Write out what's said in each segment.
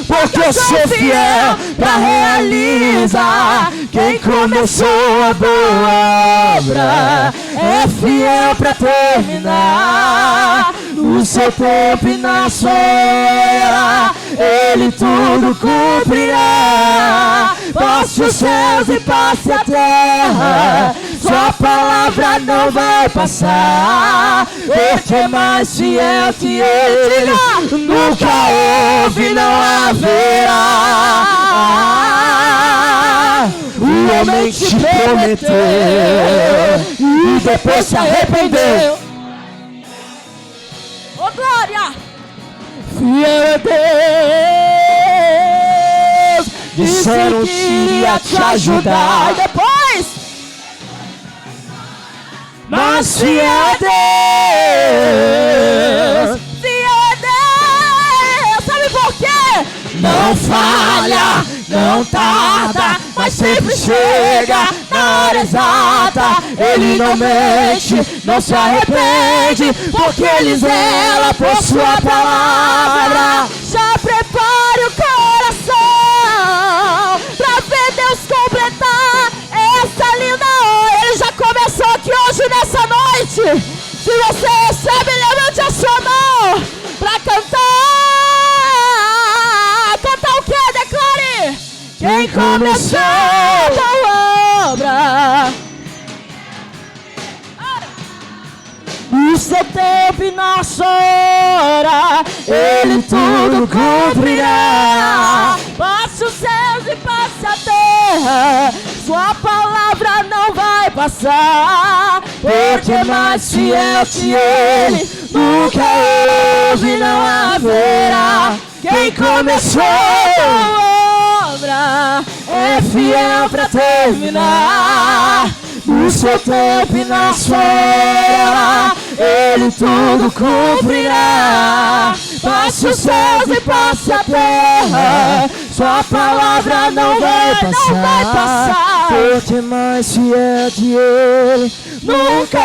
porque eu sou fiel pra realizar. Quem começou a boa obra é fiel pra terminar. No seu tempo e na sua era, Ele tudo cumprirá. Passe os céus e passe a terra, sua palavra não vai passar, porque é mais fiel que Ele nunca houve, não haverá. O homem te prometeu e depois se arrependeu. Ô, glória! Fiel é Deus, disseram que iria te ajudar. E depois, Mas fiel é Deus, sabe por quê? não falha, não tarda, mas sempre chega na hora exata. Ele não mente, não se arrepende, porque Ele zela por sua palavra. Já prepare o coração pra ver Deus completar essa linda hora. Ele já começou aqui hoje nessa noite. Se você recebe, levante a sua mão pra cantar. Cantar o quê? Declare. Quem começou a obra no seu tempo e na sua hora, Ele tudo cumprirá. passe os céus e passe a terra, sua palavra não vai passar, Porque é mais fiel que Ele nunca houve, não haverá. Quem começou a obra é fiel pra terminar. No seu tempo e na sua hora, Ele tudo cumprirá. Passe os céus e passe a terra, sua palavra não vai passar, porque mais fiel que Ele nunca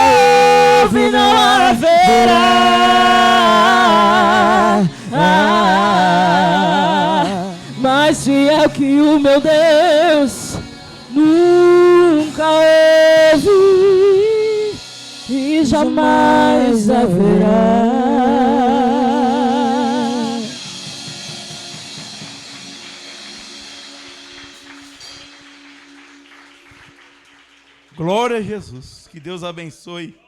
houve, não haverá. Mais fiel que o meu Deus nunca houve e jamais haverá. Glória a Jesus. Que Deus abençoe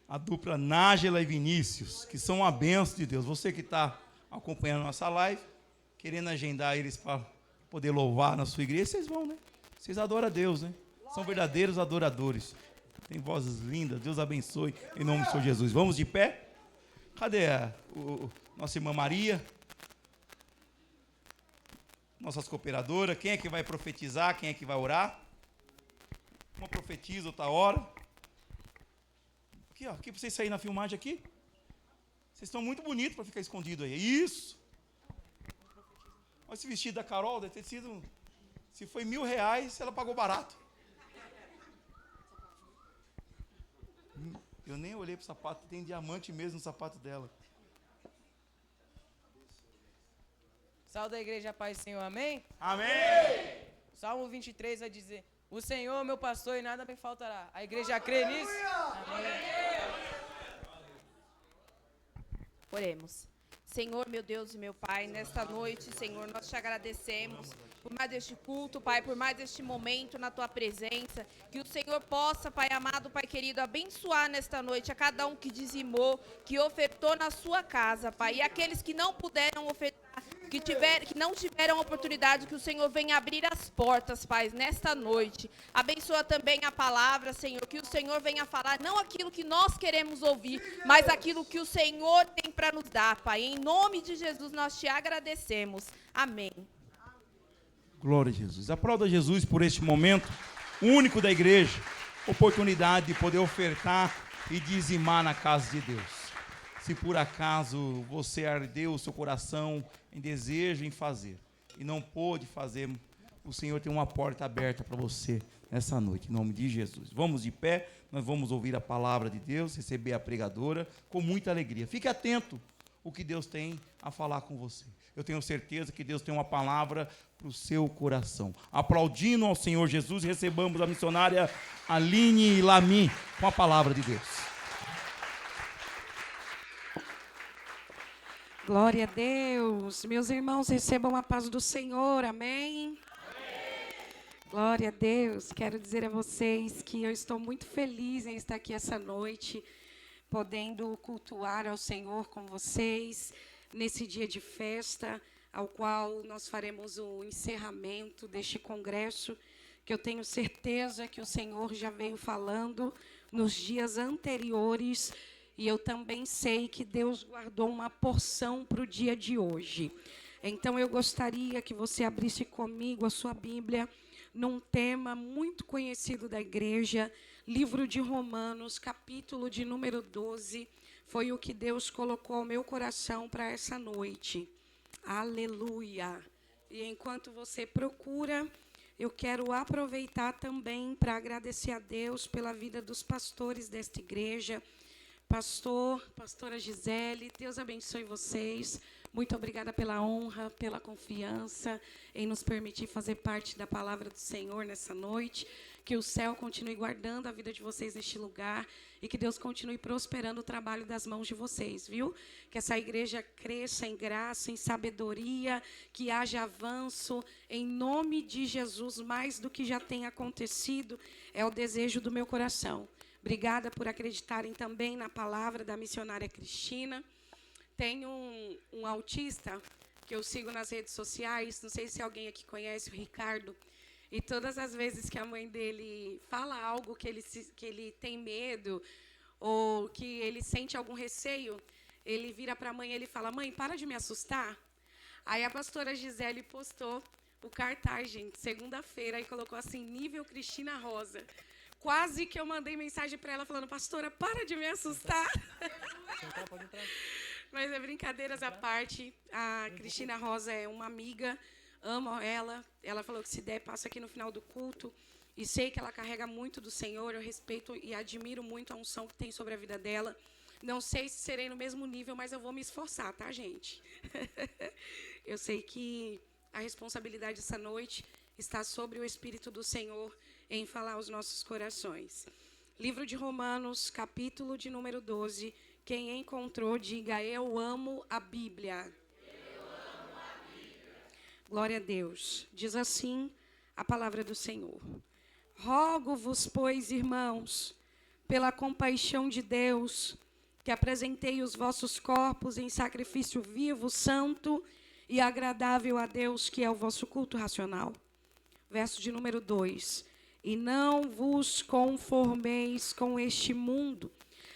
a dupla Nájila e Vinícius, que são uma bênção de Deus. Você que está acompanhando a nossa live, querendo agendar eles para poder louvar na sua igreja, vocês vão, né? Vocês adoram a Deus, né? São verdadeiros adoradores. Tem vozes lindas. Deus abençoe em nome do Senhor Jesus. Vamos de pé? Cadê nossa irmã Maria? Nossas cooperadoras. Quem é que vai profetizar? Quem é que vai orar? Uma profetiza, outra ora. Aqui, ó. Aqui para vocês saírem na filmagem aqui. Vocês estão muito bonitos para ficar escondido aí. Isso. Olha esse vestido da Carol. Deve ter sido... Se foi R$1.000, ela pagou barato. Eu nem olhei para o sapato. Tem diamante mesmo no sapato dela. Salve da igreja, paz do Senhor, amém? Amém! O Salmo 23 vai dizer: o Senhor é meu pastor e nada me faltará. A igreja crê nisso? Amém. Oremos. Senhor, meu Deus e meu Pai, nesta noite, Senhor, nós te agradecemos por mais deste culto, Pai, por mais deste momento na Tua presença, que o Senhor possa, Pai amado, Pai querido, abençoar nesta noite a cada um que dizimou, que ofertou na sua casa, Pai, e aqueles que não puderam ofertar, que não tiveram oportunidade, que o Senhor venha abrir as portas, Pai, nesta noite. Abençoa também a palavra, Senhor, que o Senhor venha falar não aquilo que nós queremos ouvir, mas aquilo que o Senhor tem para nos dar, Pai. Em nome de Jesus nós te agradecemos. Amém. Glória a Jesus. Aplauda Jesus por este momento único da igreja. Oportunidade de poder ofertar e dizimar na casa de Deus. Se por acaso você ardeu o seu coração em desejo em fazer e não pôde fazer, o Senhor tem uma porta aberta para você nessa noite, em nome de Jesus. Vamos de pé, nós vamos ouvir a palavra de Deus, receber a pregadora com muita alegria. Fique atento o que Deus tem a falar com você. eu tenho certeza que Deus tem uma palavra para o seu coração. Aplaudindo ao Senhor Jesus, recebamos a missionária Aline Lamy com a palavra de Deus. Glória a Deus. Meus irmãos, recebam a paz do Senhor. Amém? Glória a Deus. Quero dizer a vocês que eu estou muito feliz em estar aqui essa noite, podendo cultuar ao Senhor com vocês, nesse dia de festa, ao qual nós faremos o encerramento deste congresso, que eu tenho certeza que o Senhor já veio falando nos dias anteriores. E eu também sei que Deus guardou uma porção para o dia de hoje. Então, eu gostaria que você abrisse comigo a sua Bíblia num tema muito conhecido da igreja, livro de Romanos, capítulo de número 12. Foi o que Deus colocou ao meu coração para essa noite. Aleluia! E enquanto você procura, eu quero aproveitar também para agradecer a Deus pela vida dos pastores desta igreja. Pastora Gisele, Deus abençoe vocês. Muito obrigada pela honra, pela confiança em nos permitir fazer parte da palavra do Senhor nessa noite. Que o céu continue guardando a vida de vocês neste lugar e que Deus continue prosperando o trabalho das mãos de vocês, viu? Que essa igreja cresça em graça, em sabedoria, que haja avanço em nome de Jesus, mais do que já tem acontecido, é o desejo do meu coração. Obrigada por acreditarem também na palavra da missionária Cristina. Tem um autista que eu sigo nas redes sociais, não sei se alguém aqui conhece, o Ricardo, e todas as vezes que a mãe dele fala algo que ele tem medo ou que ele sente algum receio, ele vira para a mãe e ele fala: mãe, para de me assustar. Aí a pastora Gisele postou o cartaz, gente, segunda-feira, e colocou assim, nível Cristina Rosa. Quase que eu mandei mensagem para ela falando: pastora, para de me assustar. Mas é brincadeiras à parte. A Cristina Rosa é uma amiga, amo ela. Ela falou que se der, passa aqui no final do culto. E sei que ela carrega muito do Senhor. Eu respeito e admiro muito a unção que tem sobre a vida dela. Não sei se serei no mesmo nível, mas eu vou me esforçar, tá, gente? Eu sei que a responsabilidade dessa noite está sobre o Espírito do Senhor em falar aos nossos corações. Livro de Romanos, capítulo de número 12. Quem encontrou, diga: eu amo a Bíblia. Eu amo a Bíblia. Glória a Deus. Diz assim a palavra do Senhor: rogo-vos, pois, irmãos, pela compaixão de Deus, que apresentei os vossos corpos em sacrifício vivo, santo e agradável a Deus, que é o vosso culto racional. Verso de número 2. E não vos conformeis com este mundo,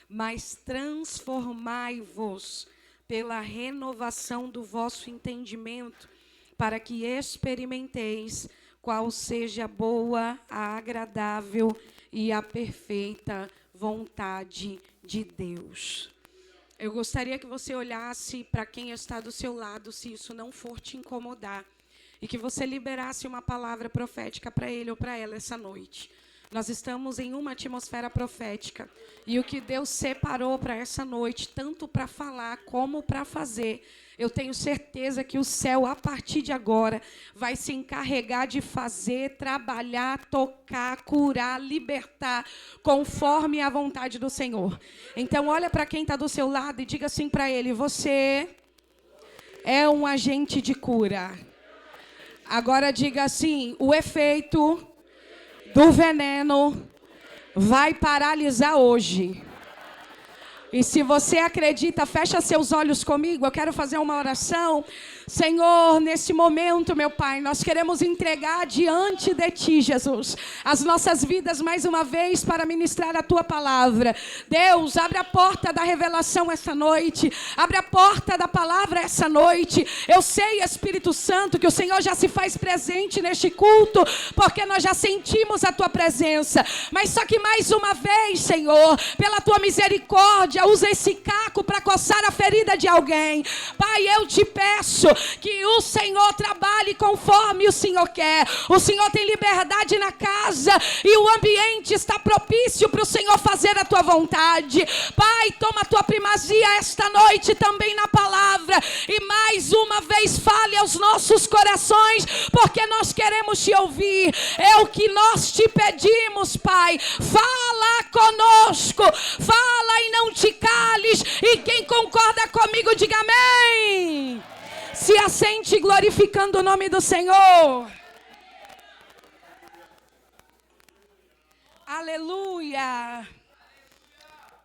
mas transformai-vos pela renovação do vosso entendimento, para que experimenteis qual seja a boa, a agradável e a perfeita vontade de Deus. Eu gostaria que você olhasse para quem está do seu lado, se isso não for te incomodar, e que você liberasse uma palavra profética para ele ou para ela essa noite. Nós estamos em uma atmosfera profética. E o que Deus separou para essa noite, tanto para falar como para fazer, eu tenho certeza que o céu, a partir de agora, vai se encarregar de fazer, trabalhar, tocar, curar, libertar, conforme a vontade do Senhor. Então, olha para quem está do seu lado e diga assim para ele: você é um agente de cura. Agora diga assim: o efeito do veneno vai paralisar hoje. E se você acredita, fecha seus olhos comigo. Eu quero fazer uma oração. Senhor, nesse momento, meu Pai, nós queremos entregar diante de Ti, Jesus, as nossas vidas mais uma vez para ministrar a Tua palavra. Deus, abre a porta da revelação essa noite. Abre a porta da palavra essa noite. Eu sei, Espírito Santo, que o Senhor já se faz presente neste culto, porque nós já sentimos a Tua presença. Mas só que mais uma vez, Senhor, pela Tua misericórdia, misericórdia, usa esse caco para coçar a ferida de alguém. Pai, eu te peço que o Senhor trabalhe conforme o Senhor quer. O Senhor tem liberdade na casa e o ambiente está propício para o Senhor fazer a tua vontade. Pai, toma a tua primazia esta noite também na palavra e mais uma vez fale aos nossos corações, porque nós queremos te ouvir. É o que nós te pedimos, Pai. Fala conosco, fala e não te cales. E quem concorda comigo, diga amém. Se assente glorificando o nome do Senhor. Aleluia.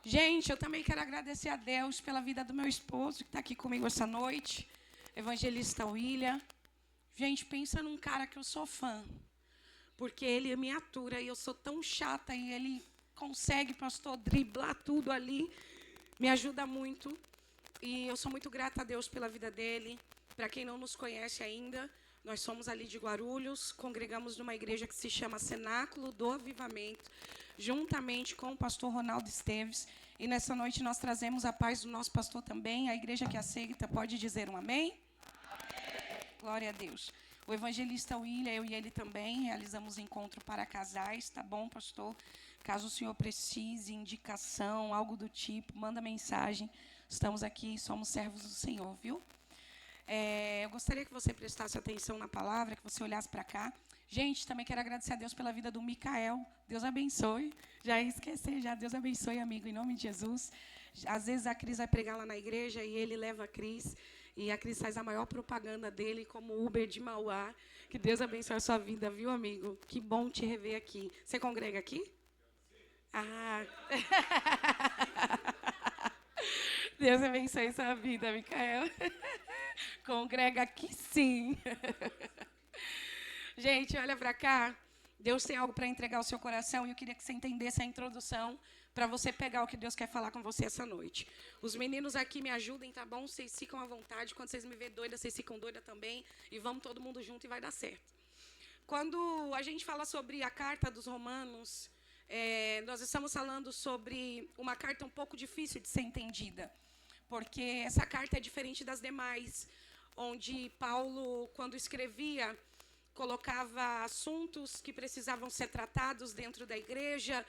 Gente, eu também quero agradecer a Deus pela vida do meu esposo, que está aqui comigo essa noite, evangelista William. Gente, pensa num cara que eu sou fã, porque ele me atura e eu sou tão chata e ele consegue, pastor, driblar tudo ali, me ajuda muito. E eu sou muito grata a Deus pela vida dele. Para quem não nos conhece ainda, nós somos ali de Guarulhos, congregamos numa igreja que se chama Cenáculo do Avivamento, juntamente com o pastor Ronaldo Esteves. E nessa noite nós trazemos a paz do nosso pastor também. A igreja que aceita pode dizer um amém? Amém. Glória a Deus. O evangelista William, eu e ele também realizamos encontro para casais, tá bom, pastor? Caso o senhor precise, indicação, algo do tipo, manda mensagem. Estamos aqui, somos servos do Senhor, viu? Eu gostaria que você prestasse atenção na palavra, que você olhasse para cá. Gente, também quero agradecer a Deus pela vida do Micael. Deus abençoe. Já ia esquecer, já. Deus abençoe, amigo, em nome de Jesus. Às vezes a Cris vai pregar lá na igreja e ele leva a Cris. E a Cris faz a maior propaganda dele como Uber de Mauá. Que Deus abençoe a sua vida, viu, amigo? Que bom te rever aqui. Você congrega aqui? Ah... Deus abençoe sua vida, Micael. Congrega aqui sim. Gente, olha para cá. Deus tem algo para entregar ao seu coração e eu queria que você entendesse a introdução para você pegar o que Deus quer falar com você essa noite. Os meninos aqui me ajudem, tá bom? Vocês ficam à vontade. Quando vocês me verem doida, vocês ficam doida também. E vamos todo mundo junto e vai dar certo. Quando a gente fala sobre a carta dos Romanos, nós estamos falando sobre uma carta um pouco difícil de ser entendida. Porque essa carta é diferente das demais, onde Paulo, quando escrevia, colocava assuntos que precisavam ser tratados dentro da igreja,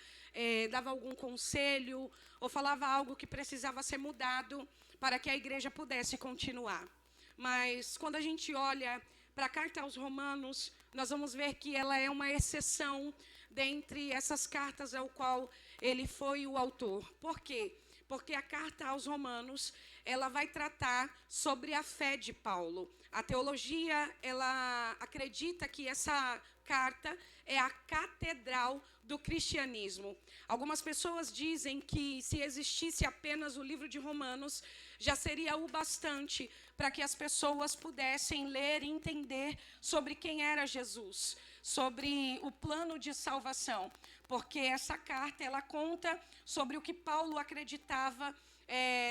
dava algum conselho, ou falava algo que precisava ser mudado para que a igreja pudesse continuar. Mas, quando a gente olha para a carta aos Romanos, nós vamos ver que ela é uma exceção dentre essas cartas ao qual ele foi o autor. Por quê? Porque a carta aos Romanos, ela vai tratar sobre a fé de Paulo. A teologia, ela acredita que essa carta é a catedral do cristianismo. Algumas pessoas dizem que se existisse apenas o livro de Romanos, já seria o bastante para que as pessoas pudessem ler e entender sobre quem era Jesus, sobre o plano de salvação. Porque essa carta, ela conta sobre o que Paulo acreditava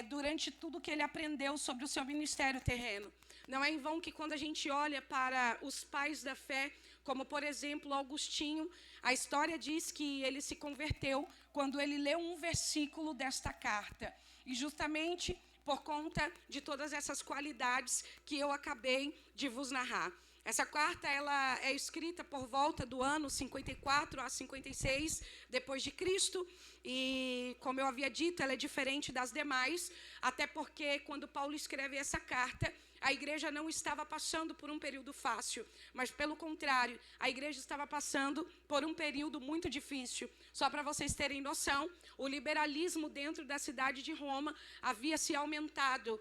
durante tudo que ele aprendeu sobre o seu ministério terreno. Não é em vão que quando a gente olha para os pais da fé, como por exemplo Augustinho, a história diz que ele se converteu quando ele leu um versículo desta carta. E justamente por conta de todas essas qualidades que eu acabei de vos narrar. Essa carta, ela é escrita por volta do ano 54 a 56 depois de Cristo, e como eu havia dito, ela é diferente das demais, até porque quando Paulo escreve essa carta, a igreja não estava passando por um período fácil, mas pelo contrário, a igreja estava passando por um período muito difícil. Só para vocês terem noção, o liberalismo dentro da cidade de Roma havia se aumentado,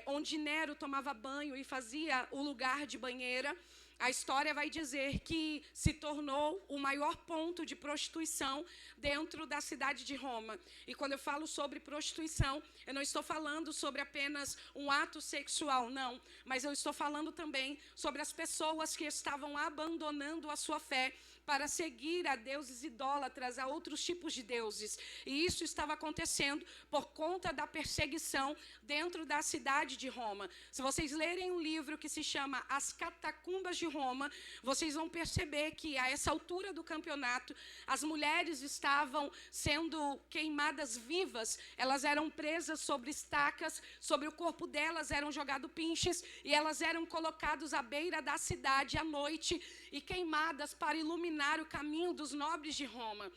onde Nero tomava banho e fazia o lugar de banheira. A história vai dizer que se tornou o maior ponto de prostituição dentro da cidade de Roma. E quando eu falo sobre prostituição, eu não estou falando sobre apenas um ato sexual, não. Mas eu estou falando também sobre as pessoas que estavam abandonando a sua fé para seguir a deuses idólatras, a outros tipos de deuses. E isso estava acontecendo por conta da perseguição dentro da cidade de Roma. Se vocês lerem um livro que se chama As Catacumbas de Roma, vocês vão perceber que a essa altura do campeonato, as mulheres estavam sendo queimadas vivas, elas eram presas sobre estacas, sobre o corpo delas eram jogados pinches e elas eram colocadas à beira da cidade à noite e queimadas para iluminar o caminho dos nobres de Roma.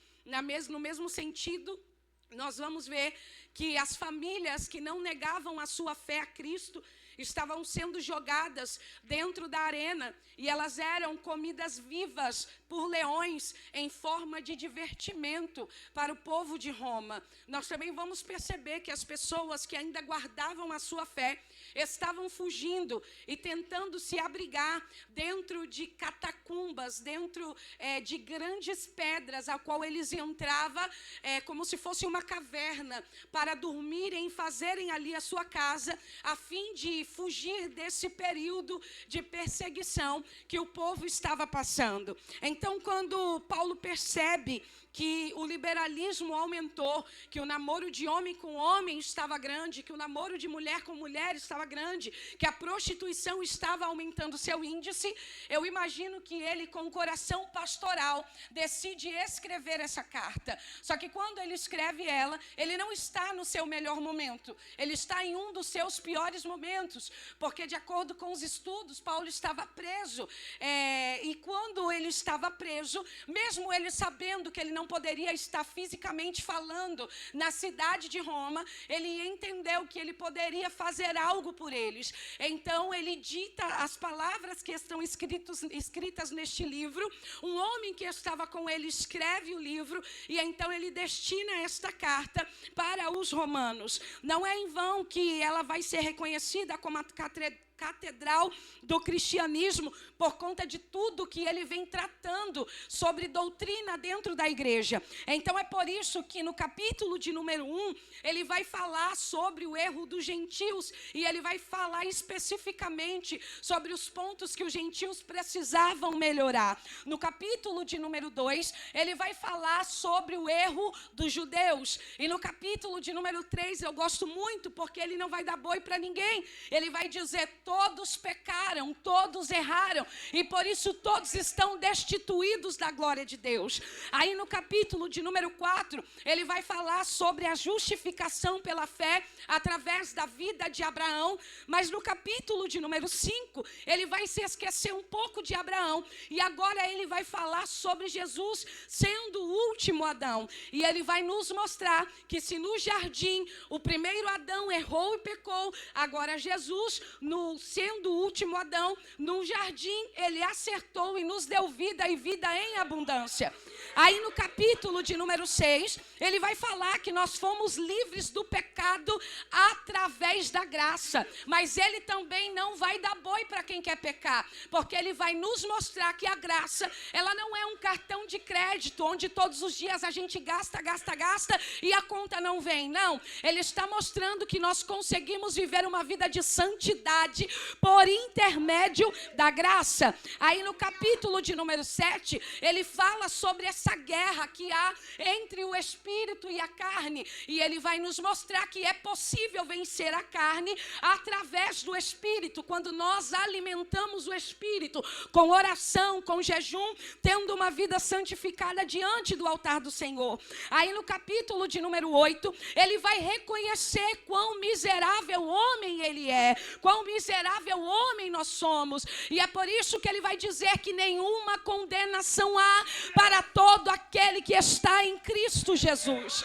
No mesmo sentido, nós vamos ver que as famílias que não negavam a sua fé a Cristo estavam sendo jogadas dentro da arena e elas eram comidas vivas por leões em forma de divertimento para o povo de Roma. Nós também vamos perceber que as pessoas que ainda guardavam a sua fé estavam fugindo e tentando se abrigar dentro de catacumbas, dentro de grandes pedras, a qual eles entravam como se fosse uma caverna, para dormirem e fazerem ali a sua casa, a fim de fugir desse período de perseguição que o povo estava passando. Então, quando Paulo percebe que o liberalismo aumentou, que o namoro de homem com homem estava grande, que o namoro de mulher com mulher estava grande, que a prostituição estava aumentando seu índice, eu imagino que ele, com o coração pastoral, decide escrever essa carta. Só que quando ele escreve ela, ele não está no seu melhor momento, ele está em um dos seus piores momentos, porque, de acordo com os estudos, Paulo estava preso, e quando ele estava preso, mesmo ele sabendo que ele não poderia estar fisicamente falando na cidade de Roma, ele entendeu que ele poderia fazer algo por eles. Então ele dita as palavras que estão escritas neste livro. Um homem que estava com ele escreve o livro e então ele destina esta carta para os romanos. Não é em vão que ela vai ser reconhecida como a catedral do cristianismo, por conta de tudo que ele vem tratando sobre doutrina dentro da igreja. Então é por isso que no capítulo de número 1, ele vai falar sobre o erro dos gentios, e ele vai falar especificamente sobre os pontos que os gentios precisavam melhorar. No capítulo de número 2, ele vai falar sobre o erro dos judeus, e no capítulo de número 3, eu gosto muito, porque ele não vai dar boi para ninguém, ele vai dizer: todos pecaram, todos erraram, e por isso todos estão destituídos da glória de Deus. Aí no capítulo de número 4, ele vai falar sobre a justificação pela fé através da vida de Abraão, mas no capítulo de número 5, ele vai se esquecer um pouco de Abraão, e agora ele vai falar sobre Jesus sendo o último Adão, e ele vai nos mostrar que se no jardim o primeiro Adão errou e pecou, agora Jesus, sendo o último Adão, no jardim ele acertou e nos deu vida e vida em abundância. Aí no capítulo de número 6, ele vai falar que nós fomos livres do pecado através da graça, mas ele também não vai dar boi para quem quer pecar, porque ele vai nos mostrar que a graça, ela não é um cartão de crédito, onde todos os dias a gente gasta e a conta não vem. Não, ele está mostrando que nós conseguimos viver uma vida de santidade por intermédio da graça. Aí no capítulo de número 7, ele fala sobre essa guerra que há entre o espírito e a carne, e ele vai nos mostrar que é possível vencer a carne através do espírito, quando nós alimentamos o espírito com oração, com jejum, tendo uma vida santificada diante do altar do Senhor. Aí no capítulo de número 8, ele vai reconhecer quão miserável homem ele é, quão miserável homem nós somos, e é por isso que ele vai dizer que nenhuma condenação há para todo aquele que está em Cristo Jesus.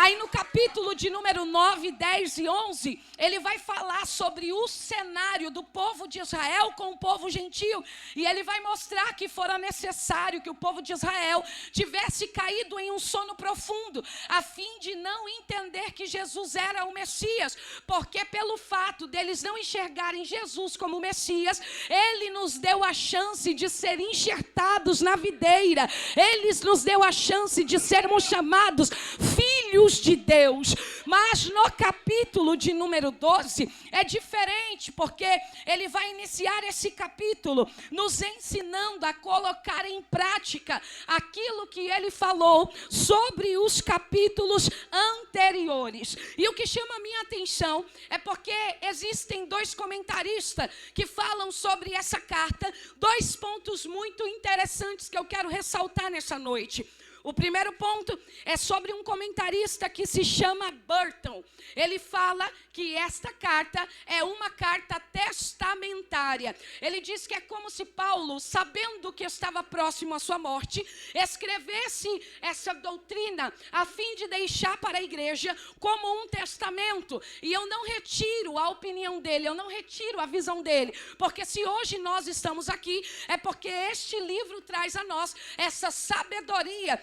Aí no capítulo de número 9, 10 e 11, ele vai falar sobre o cenário do povo de Israel com o povo gentio. E ele vai mostrar que fora necessário que o povo de Israel tivesse caído em um sono profundo, a fim de não entender que Jesus era o Messias. Porque pelo fato deles não enxergarem Jesus como Messias, ele nos deu a chance de ser enxertados na videira. Ele nos deu a chance de sermos chamados filhos filhos de Deus. Mas no capítulo de número 12 é diferente, porque ele vai iniciar esse capítulo nos ensinando a colocar em prática aquilo que ele falou sobre os capítulos anteriores. E o que chama a minha atenção é porque existem dois comentaristas que falam sobre essa carta, dois pontos muito interessantes que eu quero ressaltar nessa noite. O primeiro ponto é sobre um comentarista que se chama Burton. Ele fala que esta carta é uma carta testamentária. Ele diz que é como se Paulo, sabendo que estava próximo à sua morte, escrevesse essa doutrina a fim de deixar para a igreja como um testamento. E eu não retiro a opinião dele, eu não retiro a visão dele, porque se hoje nós estamos aqui, é porque este livro traz a nós essa sabedoria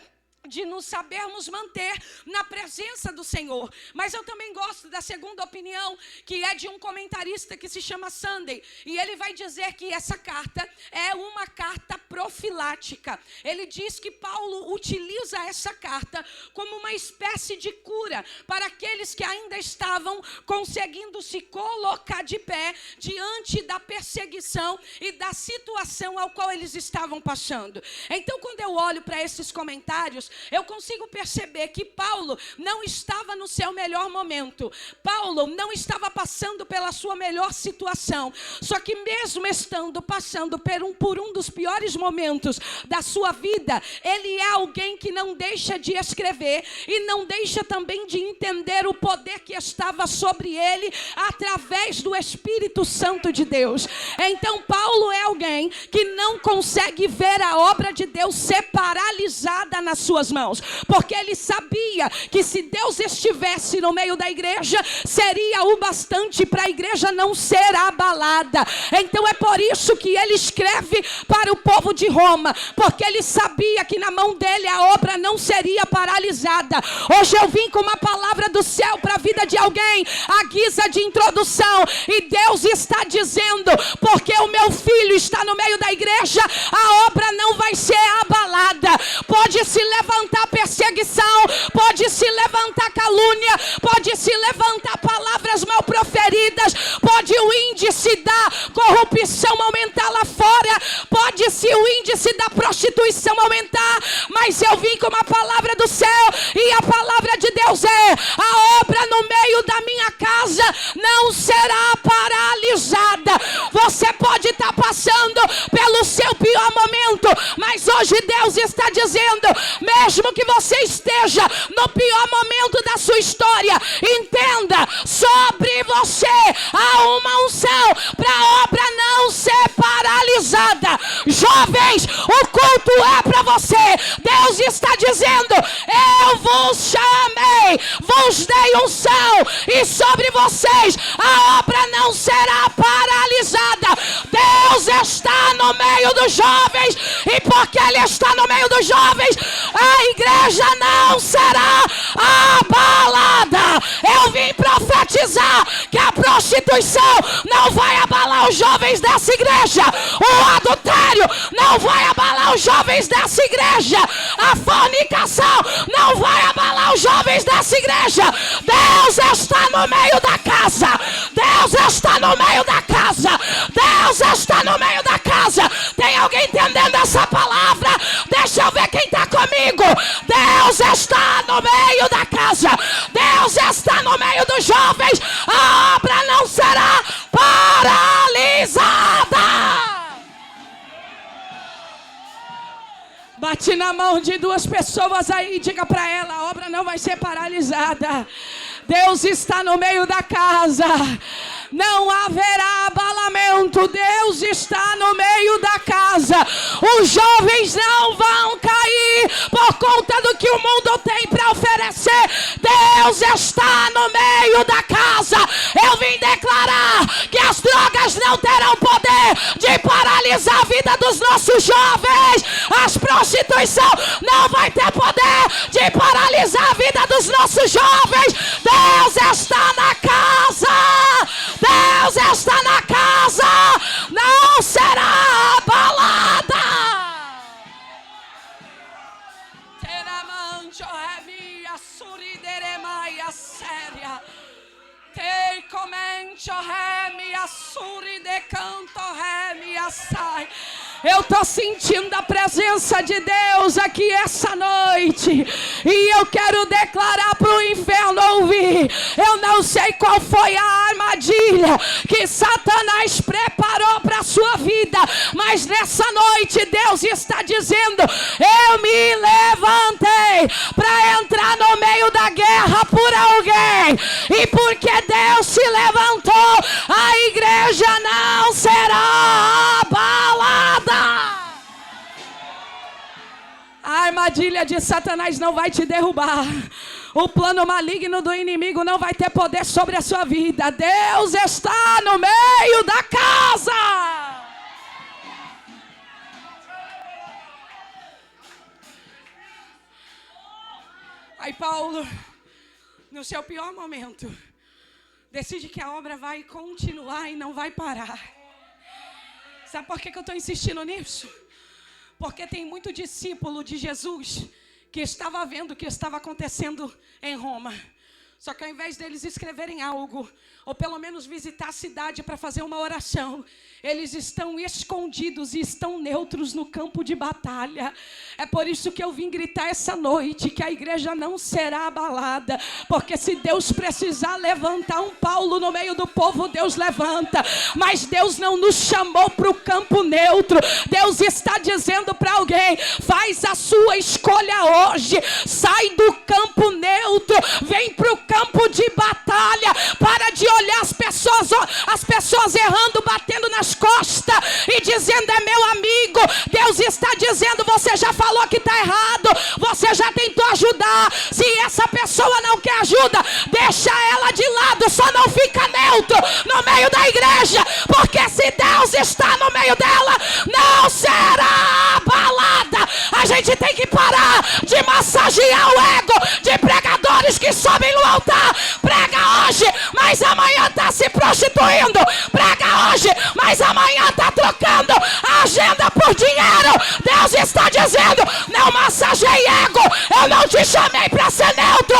de nos sabermos manter na presença do Senhor. Mas eu também gosto da segunda opinião, que é de um comentarista que se chama Sunday, e ele vai dizer que essa carta é uma carta profilática. Ele diz que Paulo utiliza essa carta como uma espécie de cura para aqueles que ainda estavam conseguindo se colocar de pé diante da perseguição e da situação ao qual eles estavam passando. Então, quando eu olho para esses comentários, eu consigo perceber que Paulo não estava no seu melhor momento. Paulo não estava passando pela sua melhor situação. Só que mesmo estando passando por um dos piores momentos da sua vida, ele é alguém que não deixa de escrever e não deixa também de entender o poder que estava sobre ele através do Espírito Santo de Deus. Então Paulo é alguém que não consegue ver a obra de Deus ser paralisada nas suas mãos, porque ele sabia que se Deus estivesse no meio da igreja, seria o bastante para a igreja não ser abalada. Então é por isso que ele escreve para o povo de Roma, porque ele sabia que na mão dele a obra não seria paralisada. Hoje eu vim com uma palavra do céu para a vida de alguém, à guisa de introdução, e Deus está dizendo: porque o meu filho está no meio da igreja, a obra não vai ser abalada. Pode se levantar perseguição, pode se levantar calúnia, pode se levantar palavras mal proferidas, pode o índice da corrupção aumentar lá fora, pode se o índice da prostituição aumentar, mas eu vim com uma palavra do céu, e a palavra de Deus é: a obra no meio da minha casa não será paralisada. Você pode estar passando pelo seu pior momento, mas hoje Deus está dizendo: mesmo que você esteja no pior momento da sua história, entenda, sobre você há uma unção para a obra não ser paralisada. Jovens, o culto é para você. Deus está dizendo: eu vos chamei, vos dei unção, e sobre vocês a obra não será paralisada. Deus está no meio dos jovens, e porque Ele está no meio dos jovens, a igreja não será abalada. Eu vim profetizar que a prostituição não vai abalar os jovens dessa igreja, o adultério não vai abalar os jovens dessa igreja, a fornicação não vai abalar os jovens dessa igreja. Deus está no meio da casa, Deus está no meio da casa, Deus está no meio da casa. Tem alguém entendendo essa palavra? Deixa eu ver quem está comigo. Deus está no meio da casa, Deus está no meio dos jovens. A obra não será paralisada. Bate na mão de duas pessoas aí e diga para ela: a obra não vai ser paralisada. Deus está no meio da casa, não haverá abalamento. Deus está no meio da casa. Os jovens não vão cair por conta do que o mundo tem para oferecer. Deus está no meio da casa. Eu vim declarar que as drogas não terão poder de paralisar a vida dos nossos jovens. As prostituição não vai ter poder de paralisar a vida dos nossos jovens. Deus está na casa, Deus está na casa, não será abalada. Eu estou sentindo a presença de Deus aqui essa noite. E eu quero declarar para o inferno ouvir. Eu não sei qual foi a armadilha que Satanás preparou para a sua vida. Mas nessa noite Deus está dizendo: eu me levantei para entrar no meio da guerra por alguém. E porque Deus se levantou, a igreja não será abalada. A armadilha de Satanás não vai te derrubar. O plano maligno do inimigo não vai ter poder sobre a sua vida. Deus está no meio da casa. Aí Paulo, no seu pior momento, decide que a obra vai continuar e não vai parar. Sabe por que eu estou insistindo nisso? Porque tem muito discípulo de Jesus que estava vendo o que estava acontecendo em Roma. Só que ao invés deles escreverem algo, ou pelo menos visitar a cidade para fazer uma oração, eles estão escondidos e estão neutros no campo de batalha. É por isso que eu vim gritar essa noite que a igreja não será abalada. Porque se Deus precisar levantar um Paulo no meio do povo, Deus levanta. Mas Deus não nos chamou para o campo neutro. Deus está dizendo para alguém: faz a sua escolha hoje. Sai do campo neutro, vem para o campo de batalha. Para de olhar as pessoas errando, batendo nas costas e dizendo: é meu amigo. Deus está dizendo: você já falou que está errado, você já tentou ajudar. Se essa pessoa não quer ajuda, deixa ela de lado, só não fica neutro no meio da igreja, porque se Deus está no meio dela, não será abalada. A gente tem que parar de massagear o ego de pregadores que sobem no altar. Prega hoje, mas amanhã está se prostituindo. Prega hoje, mas amanhã está trocando a agenda por dinheiro. Deus está dizendo: não massageie ego. Eu não te chamei para ser neutro.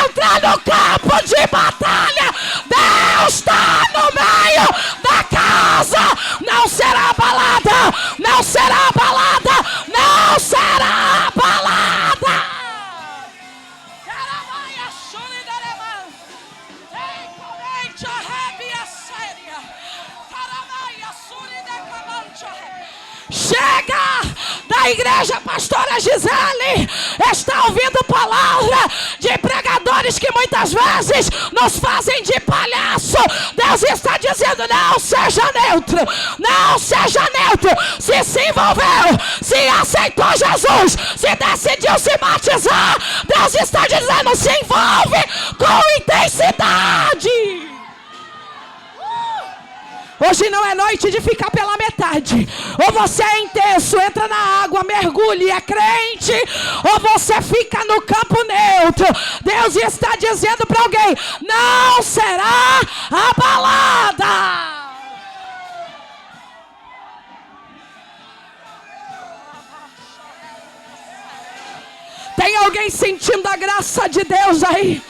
Entra no campo de batalha. Deus está no meio da casa. Não será abalada. Não será abalada. Não será abalada. Chega da igreja, pastora Gisele. Está ouvindo palavra de pregadores que muitas vezes nos fazem de palhaço. Deus está dizendo: não seja neutro. Não seja neutro. Se envolveu, se aceitou Jesus, se decidiu se batizar, Deus está dizendo: se envolve com intensidade. Hoje não é noite de ficar pela metade. Ou você é intenso, entra na água, mergulha e é crente, ou você fica no campo neutro. Deus está dizendo para alguém: não será abalada. Tem alguém sentindo a graça de Deus aí?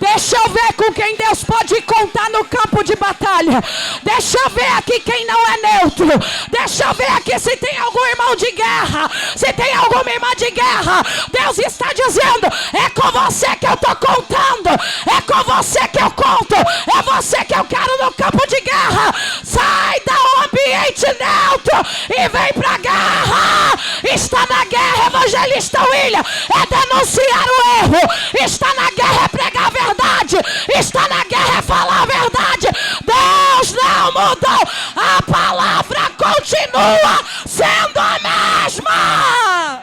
Deixa eu ver com quem Deus pode contar no campo de batalha. Deixa eu ver aqui quem não é neutro. Deixa eu ver aqui se tem algum irmão de guerra, se tem alguma irmã de guerra. Deus está dizendo: é com você que eu estou contando. É com você que eu conto. É você que eu quero no campo de guerra. Sai do ambiente neutro e vem pra guerra. Está na guerra, evangelista William, é denunciar o erro. Está na guerra, é pregar a verdade. Está na guerra, é falar a verdade. Deus não mudou. A palavra continua sendo a mesma.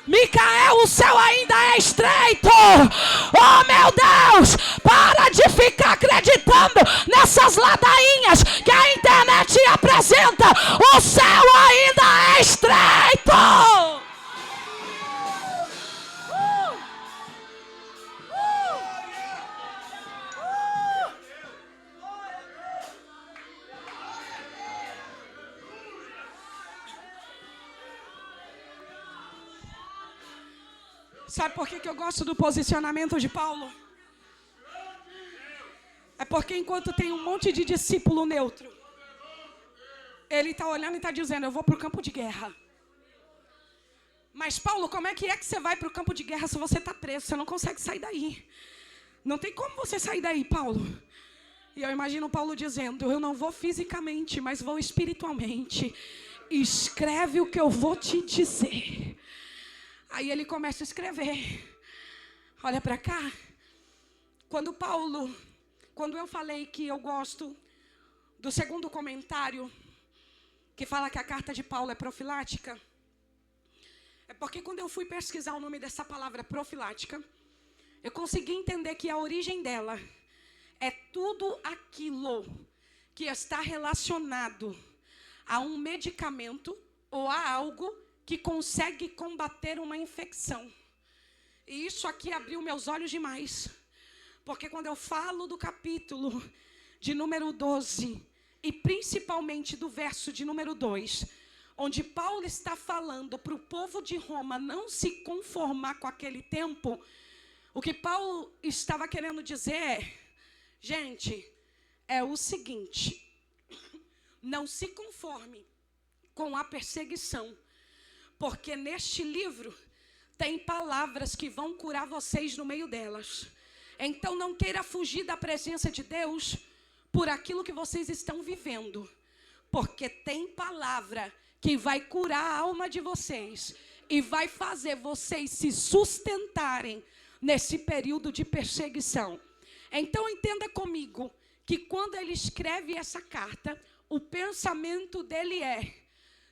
Micael, o céu ainda é estreito. Oh meu Deus, para de ficar acreditando nessas ladainhas que a internet apresenta. O céu ainda é estreito. Sabe por que eu gosto do posicionamento de Paulo? É porque enquanto tem um monte de discípulo neutro, ele está olhando e está dizendo, eu vou para o campo de guerra. Mas Paulo, como é que você vai para o campo de guerra se você está preso? Você não consegue sair daí. Não tem como você sair daí, Paulo. E eu imagino Paulo dizendo, eu não vou fisicamente, mas vou espiritualmente. Escreve o que eu vou te dizer. Aí ele começa a escrever. Olha para cá. Quando eu falei que eu gosto do segundo comentário, que fala que a carta de Paulo é profilática, é porque quando eu fui pesquisar o nome dessa palavra profilática, eu consegui entender que a origem dela é tudo aquilo que está relacionado a um medicamento ou a algo que consegue combater uma infecção. E isso aqui abriu meus olhos demais. Porque quando eu falo do capítulo de número 12, e principalmente do verso de número 2, onde Paulo está falando para o povo de Roma não se conformar com aquele tempo, o que Paulo estava querendo dizer é, gente, é o seguinte, não se conforme com a perseguição, porque neste livro tem palavras que vão curar vocês no meio delas. Então não queira fugir da presença de Deus por aquilo que vocês estão vivendo, porque tem palavra que vai curar a alma de vocês e vai fazer vocês se sustentarem nesse período de perseguição. Então entenda comigo que quando ele escreve essa carta, o pensamento dele é,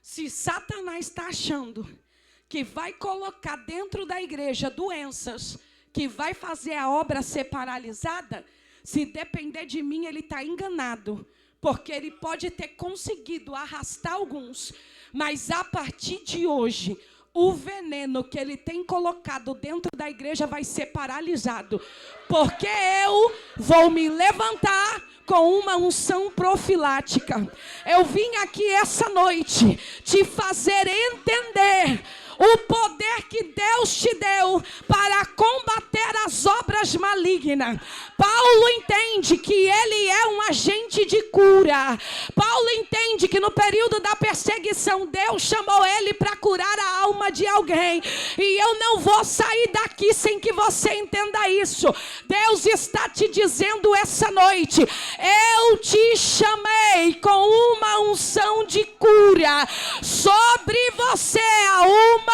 se Satanás está achando que vai colocar dentro da igreja doenças que vai fazer a obra ser paralisada, se depender de mim, ele está enganado. Porque ele pode ter conseguido arrastar alguns, mas a partir de hoje, o veneno que ele tem colocado dentro da igreja vai ser paralisado. Porque eu vou me levantar com uma unção profilática. Eu vim aqui essa noite te fazer entender o poder que Deus te deu para combater as obras malignas. Paulo entende que ele é um agente de cura. Paulo entende que no período da perseguição, Deus chamou ele para curar a alma de alguém. E eu não vou sair daqui sem que você entenda isso. Deus está te dizendo essa noite, eu te chamei com uma unção de cura sobre você, uma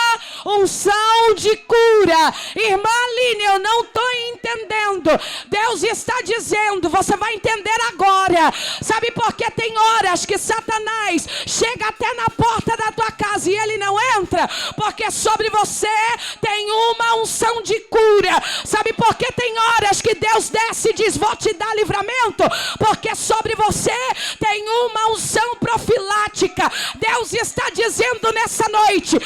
unção de cura. Irmã Aline, eu não estou entendendo. Deus está dizendo, você vai entender agora. Sabe por que tem horas que Satanás chega até na porta da tua casa e ele não entra? Porque sobre você tem uma unção de cura. Sabe por que tem horas que Deus desce e diz, vou te dar livramento? Porque sobre você tem uma unção profilática. Deus está dizendo nessa noite,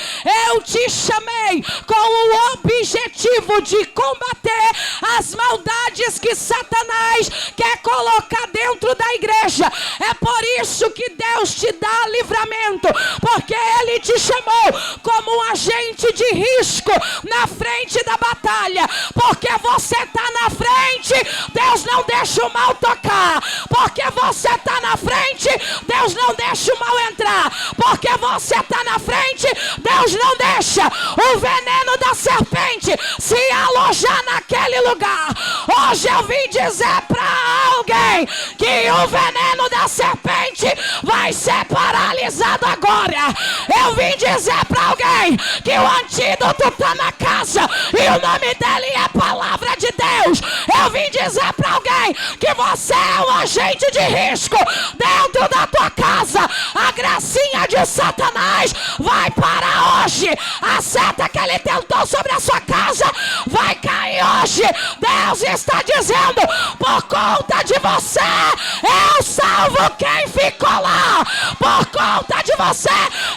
eu te chamei com o objetivo de combater as maldades que Satanás quer colocar dentro da igreja. É por isso que Deus te dá livramento, porque Ele te chamou como um agente de risco na frente da batalha. Porque você está na frente, Deus não deixa o mal tocar. Porque você está na frente, Deus não deixa o mal entrar. Porque você está na frente, Deus não deixa o veneno da serpente se alojar naquele lugar. Hoje eu vim dizer para alguém que o veneno da serpente vai ser paralisado agora. Eu vim dizer para alguém que o antídoto está na casa e o nome dele é Palavra de Deus. Eu vim dizer para alguém que você é um agente de risco dentro da tua casa. A gracinha de Satanás vai parar hoje. A seta que ele tentou sobre a sua casa vai cair hoje. Deus está dizendo, por conta de você eu salvo quem ficou lá. Por conta de você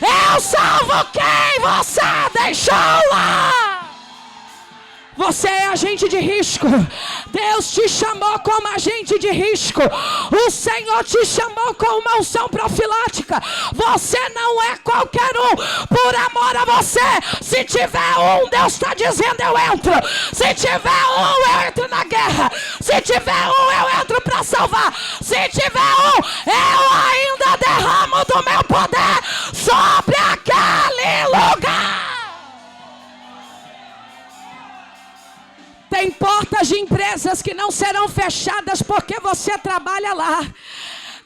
eu salvo quem você deixou lá. Você é agente de risco. Deus te chamou como agente de risco. O Senhor te chamou com uma unção profilática. Você não é qualquer um. Por amor a você, se tiver um, Deus está dizendo, eu entro. Se tiver um, eu entro na guerra. terra. Se tiver um, eu entro para salvar. Se tiver um, eu ainda derramo do meu poder sobre aquele lugar. Tem portas de empresas que não serão fechadas porque você trabalha lá.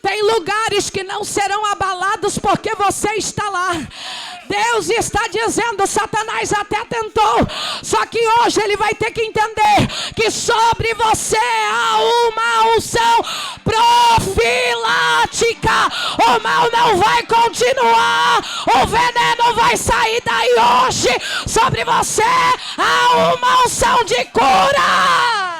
Tem lugares que não serão abalados porque você está lá. Deus está dizendo, Satanás até tentou, só que hoje ele vai ter que entender que sobre você há uma unção profilática. O mal não vai continuar, o veneno vai sair daí hoje. Sobre você há uma unção de cura.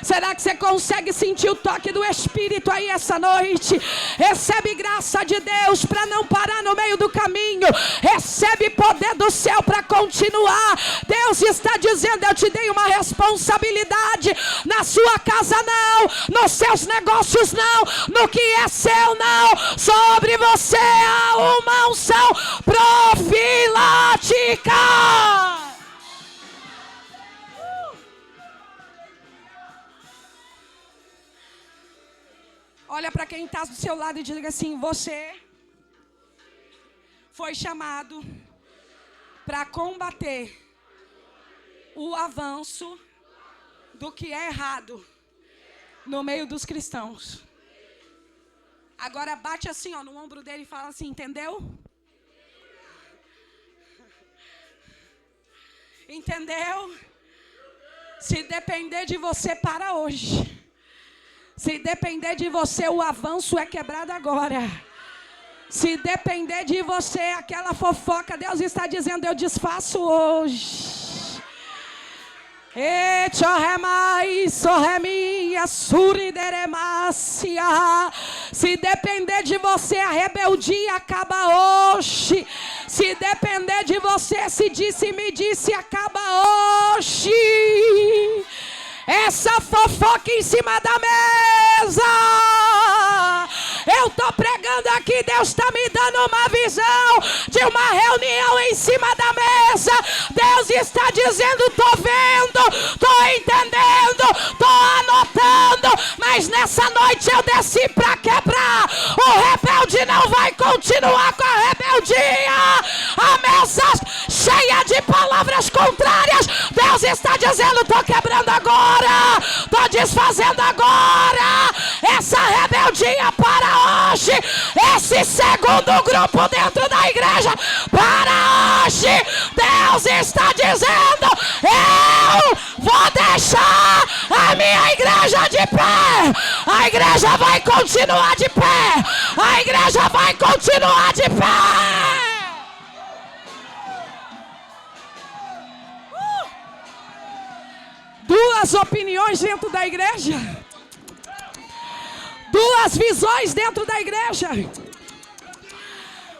Será que você consegue sentir o toque do Espírito aí essa noite? Recebe graça de Deus para não parar no meio do caminho. Recebe poder do céu para continuar. Deus está dizendo, eu te dei uma responsabilidade. Na sua casa não, nos seus negócios não, no que é seu não. Sobre você há uma unção profilática. Olha para quem está do seu lado e diga assim, você foi chamado para combater o avanço do que é errado no meio dos cristãos. Agora bate assim, ó, no ombro dele e fala assim, entendeu? Entendeu? Se depender de você, para hoje. Se depender de você, o avanço é quebrado agora. Se depender de você, aquela fofoca, Deus está dizendo, eu desfaço hoje. Se depender de você, a rebeldia acaba hoje. Se depender de você, se disse, me disse, acaba hoje. Essa fofoca em cima da mesa. Eu estou pregando aqui, Deus está me dando uma visão de uma reunião em cima da mesa. Deus está dizendo, estou vendo, estou entendendo, estou anotando. Mas nessa noite eu desci para quebrar. O rebelde não vai continuar com a rebeldia. A mesa cheia de palavras contrárias. Deus está dizendo, estou quebrando agora. Estou desfazendo agora essa rebeldia para hoje. Esse segundo grupo dentro da igreja para hoje. Deus está dizendo, eu vou deixar a minha igreja de pé. A igreja vai continuar de pé. A igreja vai continuar de pé. Duas opiniões dentro da igreja. Duas visões dentro da igreja.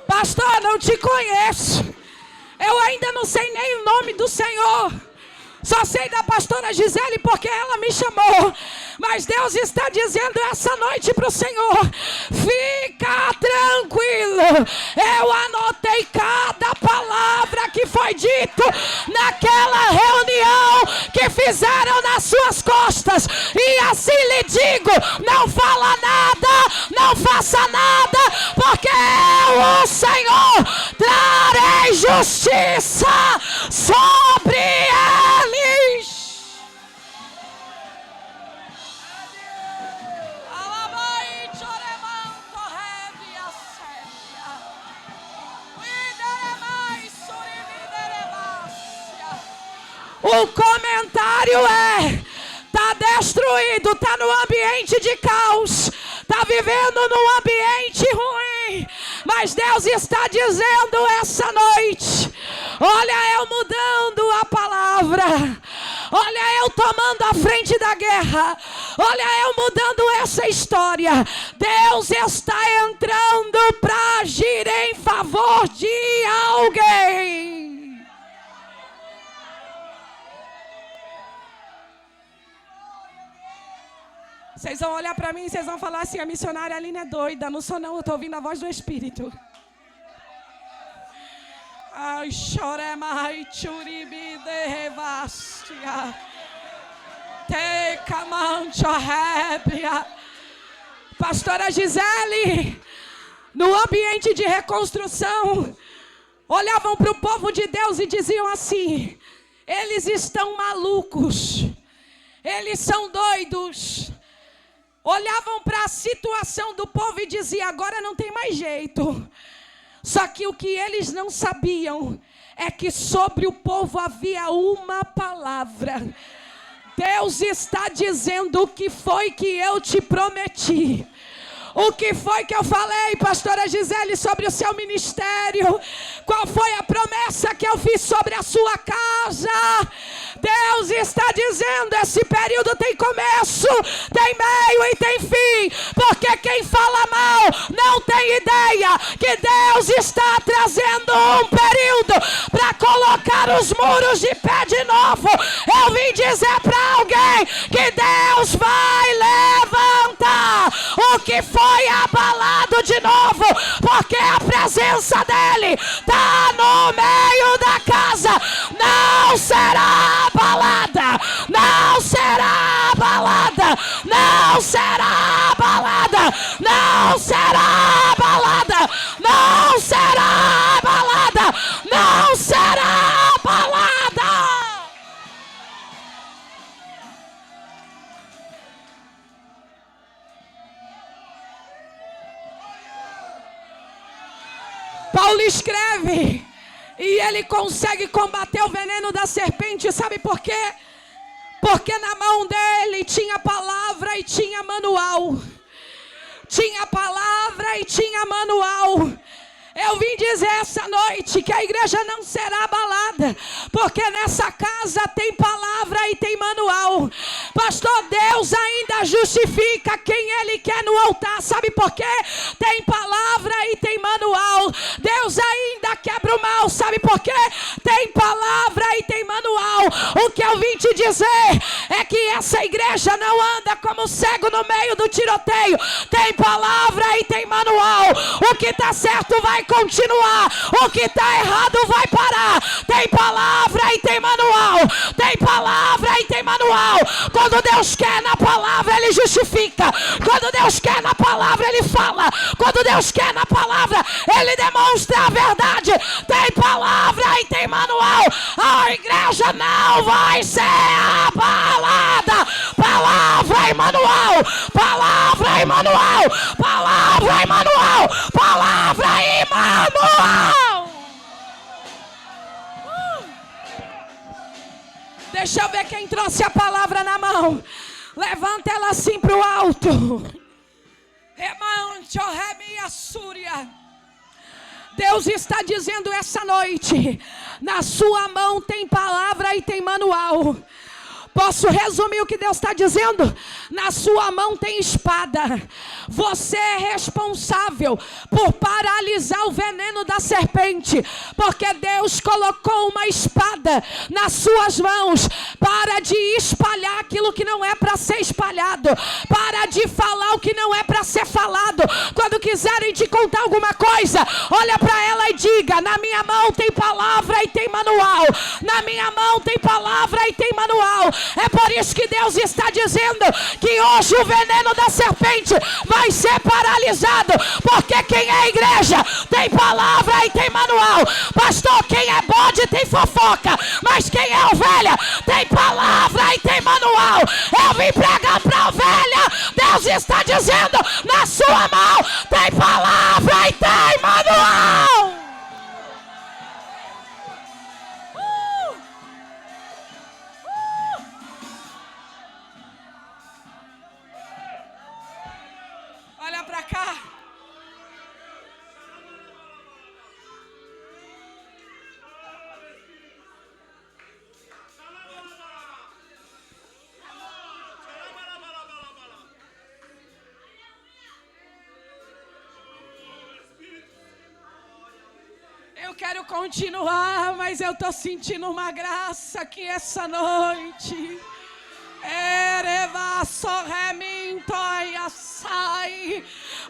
Pastor, não te conheço. Eu ainda não sei nem o nome do Senhor. Só sei da pastora Gisele porque ela me chamou. Mas Deus está dizendo essa noite para o Senhor, fica tranquilo. Eu anotei cada palavra que foi dito naquela reunião que fizeram nas suas costas. E assim lhe digo, não fala nada, não faça nada, porque eu, o Senhor, trarei justiça sobre eles. O comentário é, tá destruído, tá no ambiente de caos, tá vivendo num ambiente ruim, mas Deus está dizendo essa noite, olha, eu mudando a palavra, Olha eu tomando a frente da guerra. Olha eu mudando essa história. Deus está entrando para agir em favor de alguém. Vocês vão olhar para mim e vocês vão falar assim: a missionária Aline é doida. Não sou não, eu estou ouvindo a voz do Espírito. Ai, choremai churibi de revastia. Teca mancha rébria. Pastora Gisele, no ambiente de reconstrução, olhavam para o povo de Deus e diziam assim: eles estão malucos, eles são doidos. Olhavam para a situação do povo e diziam: agora não tem mais jeito. Só que o que eles não sabiam é que sobre o povo havia uma palavra. Deus está dizendo: o que foi que eu te prometi? O que foi que eu falei, pastora Gisele, sobre o seu ministério? Qual foi a promessa que eu fiz sobre a sua casa? Deus está dizendo: esse período tem começo, tem meio e tem fim. Porque quem fala mal não tem ideia que Deus está trazendo um período para colocar os muros de pé de novo. Eu vim dizer para alguém que Deus vai levantar o que foi abalado de novo, porque a presença dele está no meio da casa. Não será abalada, não será abalada, não será abalada, não será abalada, não será abalada, não será abalada. Paulo escreve e ele consegue combater o veneno da serpente. Sabe por quê? Porque na mão dele tinha palavra e tinha manual. Tinha palavra e tinha manual. Eu vim dizer essa noite que a igreja não será abalada, porque nessa casa tem palavra e tem manual. Pastor, Deus ainda justifica quem Ele quer no altar. Sabe por quê? Tem palavra e tem manual. Deus ainda quebra o mal. Sabe por quê? Tem palavra e tem manual. O que eu vim te dizer é que essa igreja não anda como cego no meio do tiroteio. Tem palavra e tem manual. O que está certo vai continuar, o que está errado vai parar. Tem palavra e tem manual. Tem palavra e tem manual. Quando Deus quer na palavra, Ele justifica. Quando Deus quer na palavra, Ele fala. Quando Deus quer na palavra, Ele demonstra a verdade. Tem palavra e tem manual. A igreja não vai ser abalada. Palavra e manual. Palavra e manual. Palavra e manual. Palavra e manual. Deixa eu ver quem trouxe a palavra na mão. Levanta ela assim para o alto. Deus está dizendo essa noite: na sua mão tem palavra e tem manual. Posso resumir o que Deus está dizendo? Na sua mão tem espada. Você é responsável por paralisar o veneno da serpente, porque Deus colocou uma espada nas suas mãos. Para de espalhar aquilo que não é para ser espalhado. Para de falar o que não é para ser falado. Quando quiserem te contar alguma coisa, olha para ela e diga: na minha mão tem palavra e tem manual. Na minha mão tem palavra e tem manual. É por isso que Deus está dizendo que hoje o veneno da serpente vai ser paralisado, porque quem é igreja tem palavra e tem manual. Pastor, quem é bode tem fofoca, mas quem é ovelha tem palavra e tem manual. Eu vim pregar para a ovelha. Deus está dizendo: na sua mão tem palavra e tem manual. Olha para cá. quero continuar, mas eu estou sentindo uma graça aqui essa noite.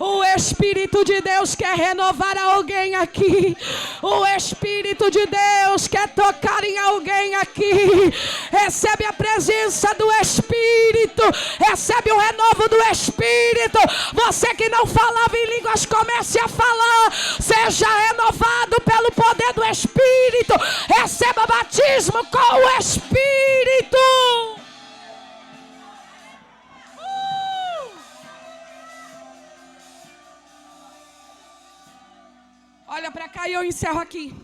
O Espírito de Deus quer renovar alguém aqui. O Espírito de Deus quer tocar em alguém aqui. Recebe a presença do Espírito. Recebe o renovo do Espírito. Você que não falava em línguas, comece a falar. Seja renovado pelo poder do Espírito. Receba batismo com o Espírito. Olha para cá e eu encerro aqui.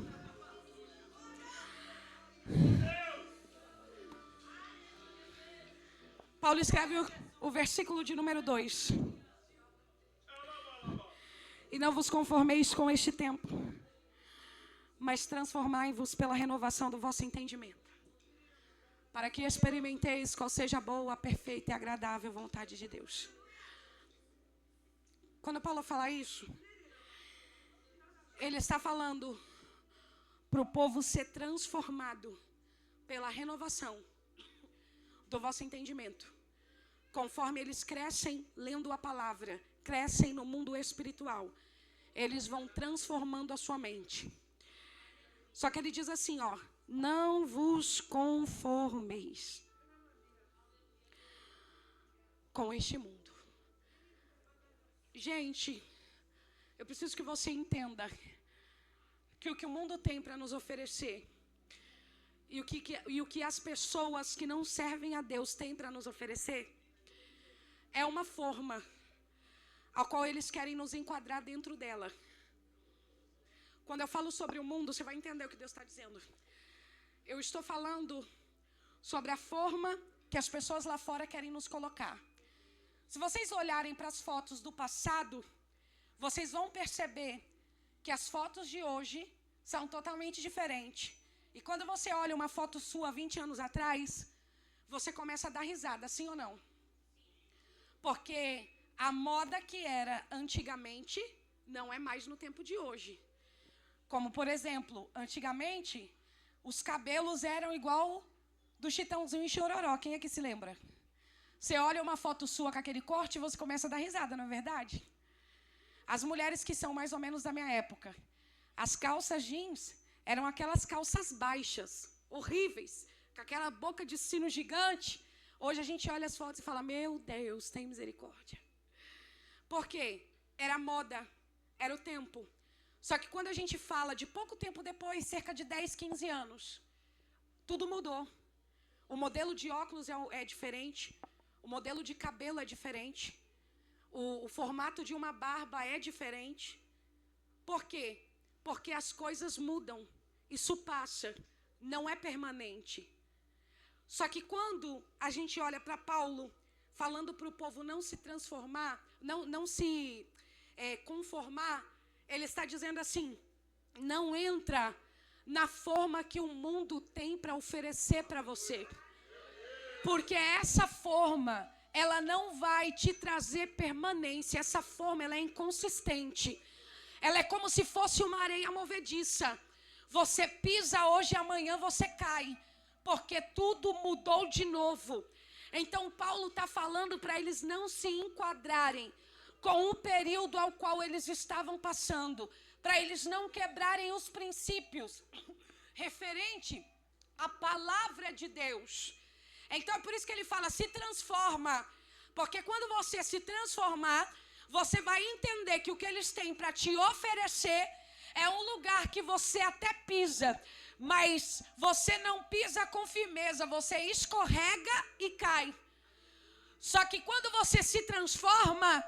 Paulo escreve o versículo de número 2. E não vos conformeis com este tempo, mas transformai-vos pela renovação do vosso entendimento, para que experimenteis qual seja a boa, perfeita e agradável vontade de Deus. Quando Paulo fala isso, ele está falando para o povo ser transformado pela renovação do vosso entendimento. Conforme eles crescem lendo a palavra, crescem no mundo espiritual, eles vão transformando a sua mente. Só que ele diz assim, ó, não vos conformeis com este mundo. Gente, eu preciso que você entenda que o que o mundo tem para nos oferecer e o que as pessoas que não servem a Deus têm para nos oferecer é uma forma a qual eles querem nos enquadrar dentro dela. Quando eu falo sobre o mundo, você vai entender o que Deus está dizendo. Eu estou falando sobre a forma que as pessoas lá fora querem nos colocar. Se vocês olharem para as fotos do passado, vocês vão perceber que as fotos de hoje são totalmente diferentes. E quando você olha uma foto sua 20 anos atrás, você começa a dar risada, sim ou não? Porque a moda que era antigamente não é mais no tempo de hoje. Como, por exemplo, antigamente, os cabelos eram igual do Chitãozinho e Chororó. Quem é que se lembra? Você olha uma foto sua com aquele corte e você começa a dar risada, não é verdade? As mulheres que são mais ou menos da minha época, as calças jeans eram aquelas calças baixas, horríveis, com aquela boca de sino gigante. Hoje a gente olha as fotos e fala, meu Deus, tem misericórdia. Por quê? Era moda, era o tempo. Só que quando a gente fala de pouco tempo depois, cerca de 10, 15 anos, tudo mudou. O modelo de óculos é diferente, o modelo de cabelo é diferente, o formato de uma barba é diferente. Por quê? Porque as coisas mudam, isso passa, não é permanente. Só que quando a gente olha para Paulo, falando para o povo não se transformar, não se conformar, ele está dizendo assim, não entra na forma que o mundo tem para oferecer para você. Porque essa forma, ela não vai te trazer permanência, essa forma ela é inconsistente. Ela é como se fosse uma areia movediça. Você pisa hoje e amanhã você cai. Porque tudo mudou de novo. Então Paulo está falando para eles não se enquadrarem com o período ao qual eles estavam passando. Para eles não quebrarem os princípios referente à palavra de Deus. Então é por isso que ele fala, se transforma. Porque quando você se transformar, você vai entender que o que eles têm para te oferecer é um lugar que você até pisa, mas você não pisa com firmeza, você escorrega e cai. Só que quando você se transforma,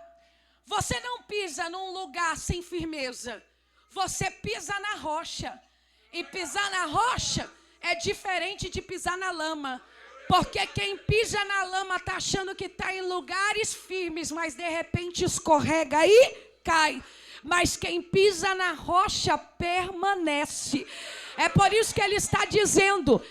você não pisa num lugar sem firmeza, você pisa na rocha. E pisar na rocha é diferente de pisar na lama. Porque quem pisa na lama está achando que está em lugares firmes, mas de repente escorrega e cai. Mas quem pisa na rocha permanece. É por isso que ele está dizendo,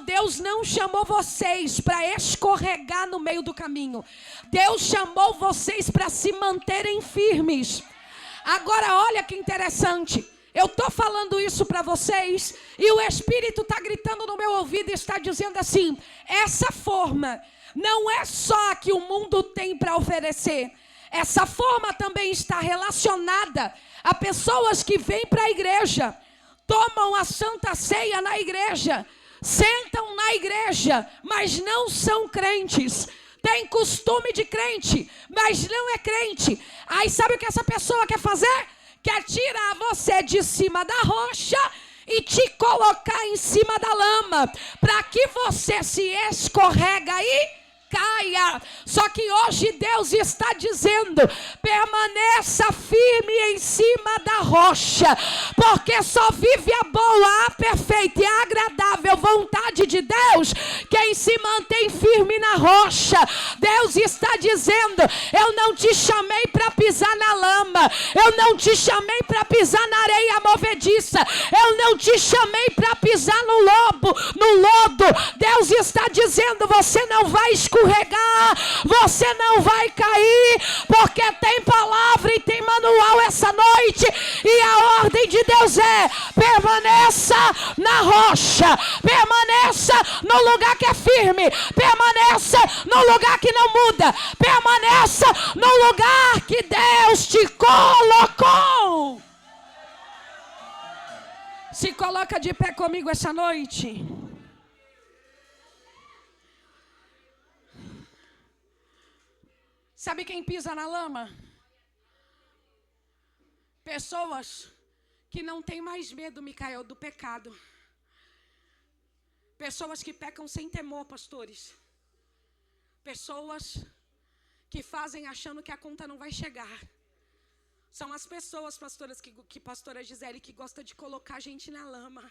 Deus não chamou vocês para escorregar no meio do caminho. Deus chamou vocês para se manterem firmes. Agora olha que interessante. Eu estou falando isso para vocês e o Espírito está gritando no meu ouvido e está dizendo assim: essa forma não é só a que o mundo tem para oferecer. Essa forma também está relacionada a pessoas que vêm para a igreja, tomam a Santa Ceia na igreja, sentam na igreja, mas não são crentes. Tem costume de crente, mas não é crente. Aí sabe o que essa pessoa quer fazer? Quer tirar você de cima da rocha e te colocar em cima da lama, para que você se escorrega e caia. Só que hoje Deus está dizendo: permaneça firme em cima da rocha, porque só vive a boa, a perfeita e a agradável vontade de Deus quem se mantém firme na rocha. Deus está dizendo: eu não te chamei para pisar na lama, eu não te chamei para pisar na areia movediça, eu não te chamei para pisar no lodo. Deus está dizendo: você não vai escorregar, você não vai cair, porque tem palavra e tem manual essa noite, e a ordem de Deus é: permaneça na rocha, permaneça no lugar que é firme, permaneça no lugar que não muda, permaneça no lugar que Deus te colocou. Se coloca de pé comigo essa noite. Sabe quem pisa na lama? Pessoas que não têm mais medo, Micael, do pecado. Pessoas que pecam sem temor, pastores. Pessoas que fazem achando que a conta não vai chegar. São as pessoas, pastoras, que pastora Gisele, que gosta de colocar a gente na lama.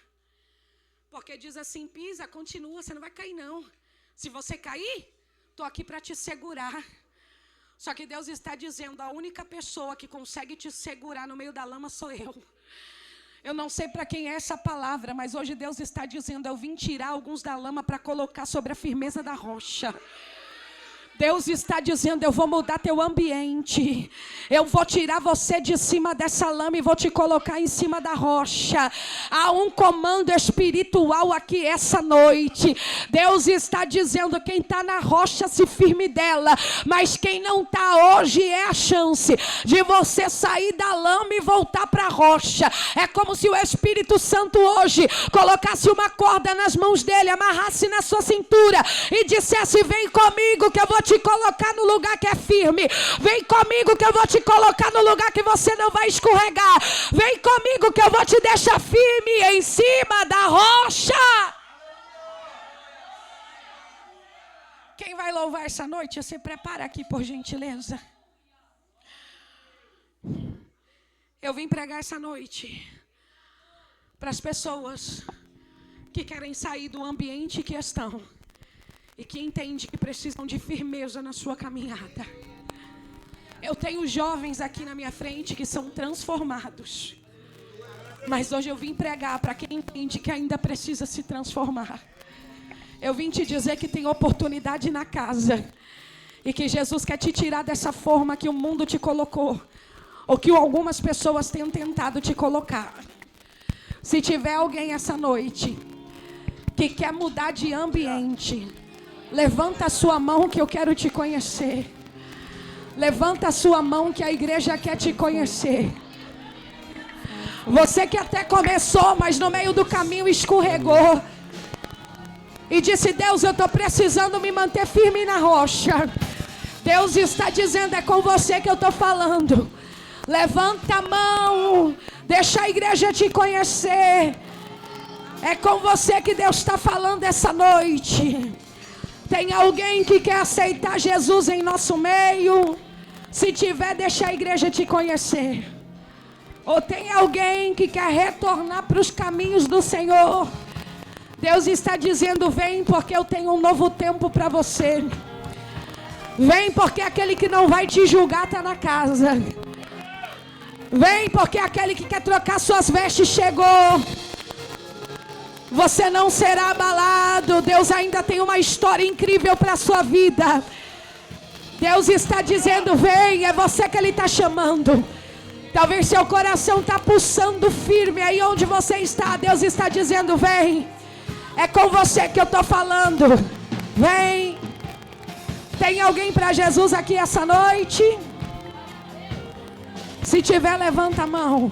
Porque diz assim: pisa, continua, você não vai cair não. Se você cair, estou aqui para te segurar. Só que Deus está dizendo: a única pessoa que consegue te segurar no meio da lama sou eu. Eu não sei para quem é essa palavra, mas hoje Deus está dizendo: eu vim tirar alguns da lama para colocar sobre a firmeza da rocha. Deus está dizendo: eu vou mudar teu ambiente, eu vou tirar você de cima dessa lama e vou te colocar em cima da rocha. Há um comando espiritual aqui essa noite. Deus está dizendo: quem está na rocha se firme dela, mas quem não está, hoje é a chance de você sair da lama e voltar para a rocha. É como se o Espírito Santo hoje colocasse uma corda nas mãos dele, amarrasse na sua cintura e dissesse: vem comigo que eu vou te colocar no lugar que é firme. Vem comigo que eu vou te colocar no lugar que você não vai escorregar. Vem comigo que eu vou te deixar firme em cima da rocha. Quem vai louvar essa noite, se prepara aqui, por gentileza. Eu vim pregar essa noite para as pessoas que querem sair do ambiente que estão e que entendem que precisam de firmeza na sua caminhada. Eu tenho jovens aqui na minha frente que são transformados, mas hoje eu vim pregar para quem entende que ainda precisa se transformar. Eu vim te dizer que tem oportunidade na casa e que Jesus quer te tirar dessa forma que o mundo te colocou, ou que algumas pessoas têm tentado te colocar. Se tiver alguém essa noite que quer mudar de ambiente, levanta a sua mão que eu quero te conhecer. Levanta a sua mão que a igreja quer te conhecer. Você que até começou, mas no meio do caminho escorregou e disse: Deus, eu estou precisando me manter firme na rocha. Deus está dizendo: é com você que eu estou falando. Levanta a mão, deixa a igreja te conhecer. É com você que Deus está falando essa noite. Tem alguém que quer aceitar Jesus em nosso meio? Se tiver, deixa a igreja te conhecer. Ou tem alguém que quer retornar para os caminhos do Senhor? Deus está dizendo: vem, porque eu tenho um novo tempo para você. Vem, porque aquele que não vai te julgar está na casa. Vem, porque aquele que quer trocar suas vestes chegou. Você não será abalado. Deus ainda tem uma história incrível para a sua vida. Deus está dizendo: vem, é você que Ele está chamando. Talvez seu coração está pulsando firme aí onde você está. Deus está dizendo: vem. É com você que eu estou falando. Vem. Tem alguém para Jesus aqui essa noite? Se tiver, levanta a mão.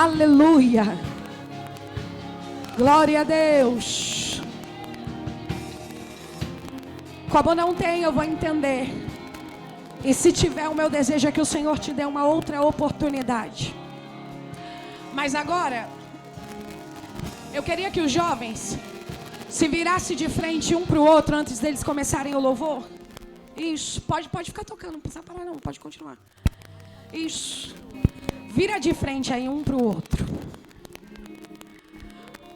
Aleluia. Glória a Deus. Como não tem, eu vou entender. E se tiver, o meu desejo é que o Senhor te dê uma outra oportunidade. Mas agora, eu queria que os jovens se virassem de frente um para o outro antes deles começarem o louvor. Isso, pode ficar tocando, não precisa parar não, pode continuar. Isso, vira de frente aí um para o outro.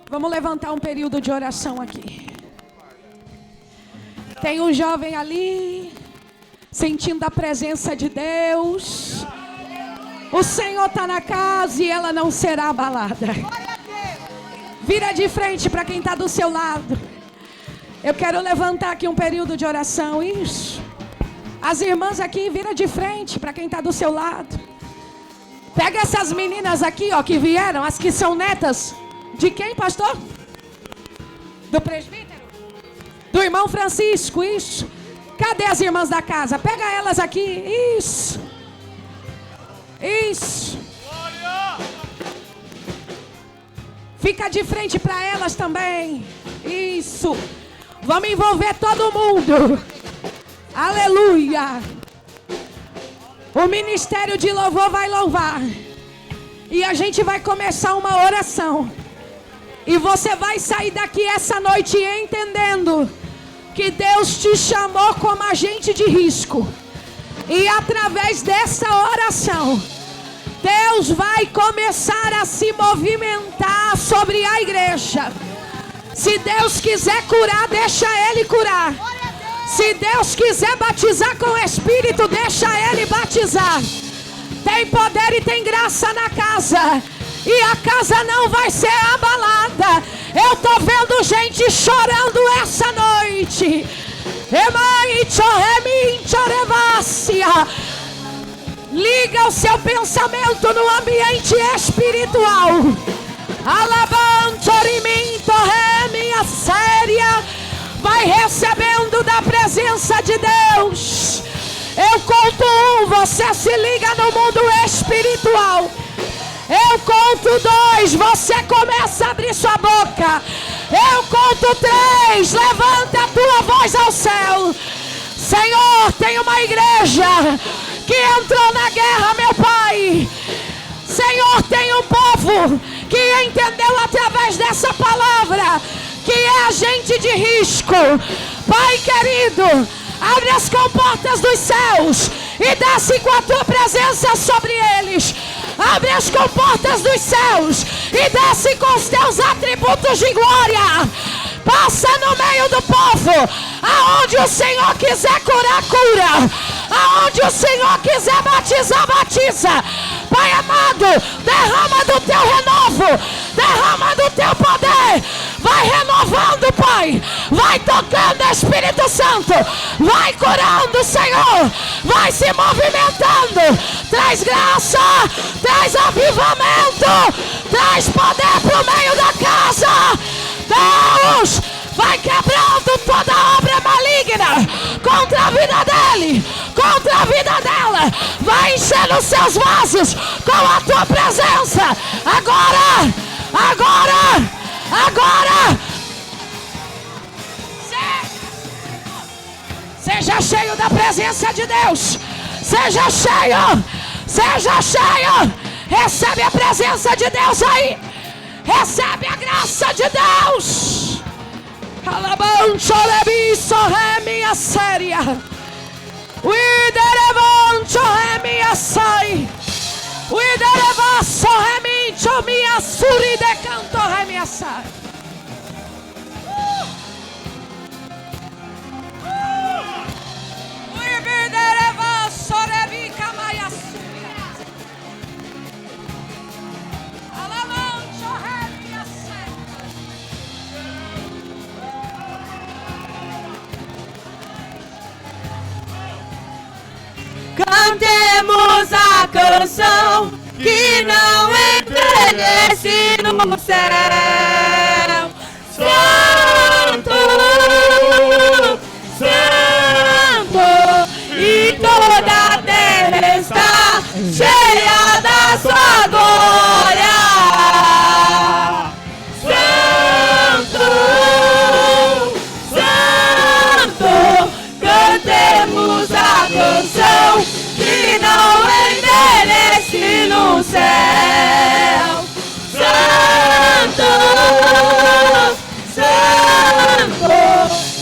Vamos levantar um período de oração aqui. Tem um jovem ali, sentindo a presença de Deus. O Senhor está na casa e ela não será abalada. Vira de frente para quem está do seu lado. Eu quero levantar aqui um período de oração. Isso. As irmãs aqui, vira de frente para quem está do seu lado. Pega essas meninas aqui, ó, que vieram, as que são netas. De quem, pastor? Do presbítero? Do irmão Francisco, isso. Cadê as irmãs da casa? Pega elas aqui, isso. Isso. Fica de frente para elas também. Isso. Vamos envolver todo mundo. Aleluia. O ministério de louvor vai louvar. E a gente vai começar uma oração. E você vai sair daqui essa noite entendendo que Deus te chamou como agente de risco. E através dessa oração, Deus vai começar a se movimentar sobre a igreja. Se Deus quiser curar, deixa Ele curar. Se Deus quiser batizar com o Espírito, deixa Ele batizar. Tem poder e tem graça na casa. E a casa não vai ser abalada. Eu tô vendo gente chorando essa noite. Liga o seu pensamento no ambiente espiritual. Minha séria. Vai recebendo da presença de Deus. Eu conto 1, você se liga no mundo espiritual. Eu conto 2, você começa a abrir sua boca. Eu conto 3, levanta a tua voz ao céu. Senhor, tem uma igreja que entrou na guerra, meu Pai. Senhor, tem um povo que entendeu através dessa palavra que é agente de risco. Pai querido, abre as comportas dos céus e desce com a tua presença sobre eles. Abre as comportas dos céus e desce com os teus atributos de glória. Passa no meio do povo. Aonde o Senhor quiser curar, cura. Aonde o Senhor quiser batizar, batiza. Pai amado, derrama do teu renovo. Derrama do teu poder. Vai renovando, Pai. Vai tocando, Espírito Santo. Vai curando, Senhor. Vai se movimentando. Traz graça. Traz avivamento. Traz poder para o meio da casa. Deus vai quebrando toda obra maligna contra a vida dele, contra a vida dela. Vai enchendo os seus vasos com a tua presença. Agora, agora, agora. Seja cheio da presença de Deus. Seja cheio. Seja cheio. Recebe a presença de Deus aí. Recebe a graça de Deus. Alabancho leviso minha séria. Uiderevancho minha sai. Uiderevasso mincho minha suri de canto minha sai. Uiderevasso revica minha suri. Alabancho minha sai. Cantemos a a canção que não envelhece no céu. Santo, Santo, e toda a terra está cheia da sua glória. Santo, Santo, cantemos a canção que não envelhece no céu. Santo, Santo,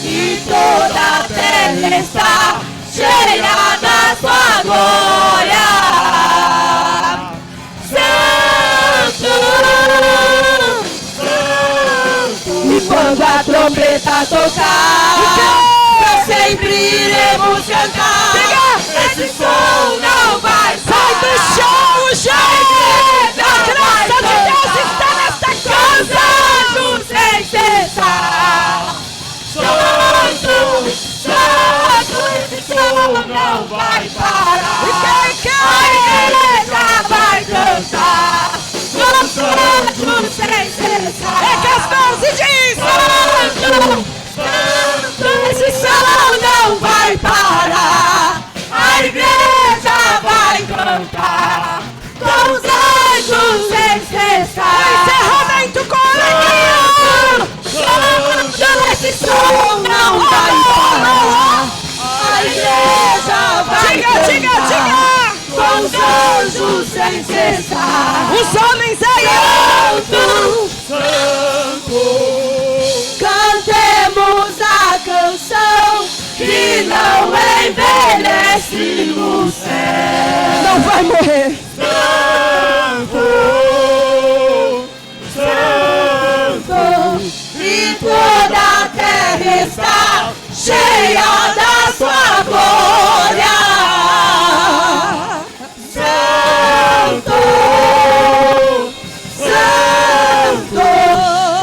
e toda a terra está cheia da sua glória. Santo, Santo, e quando a trombeta tocar, pra sempre iremos cantar. Esse som não vai parar. Sai do chão, gente! A graça de Deus está nesta casa! Cantando sem cessar. Santo, Santo, esse som não vai parar. A igreja vai cantar. Cantando sem cessar. É que as mãos e diz! Santo, Santo, esse som não vai parar. A igreja vai cantar com os anjos sem cessar. Encerramento com alegria! Santo, esse som não vai parar. A igreja vai cantar com os anjos sem cessar. Os homens aí! Santo, cantemos a canção que não envelhece no céu. Não vai morrer! Santo, Santo, e toda a terra está cheia da sua glória. Santo, Santo,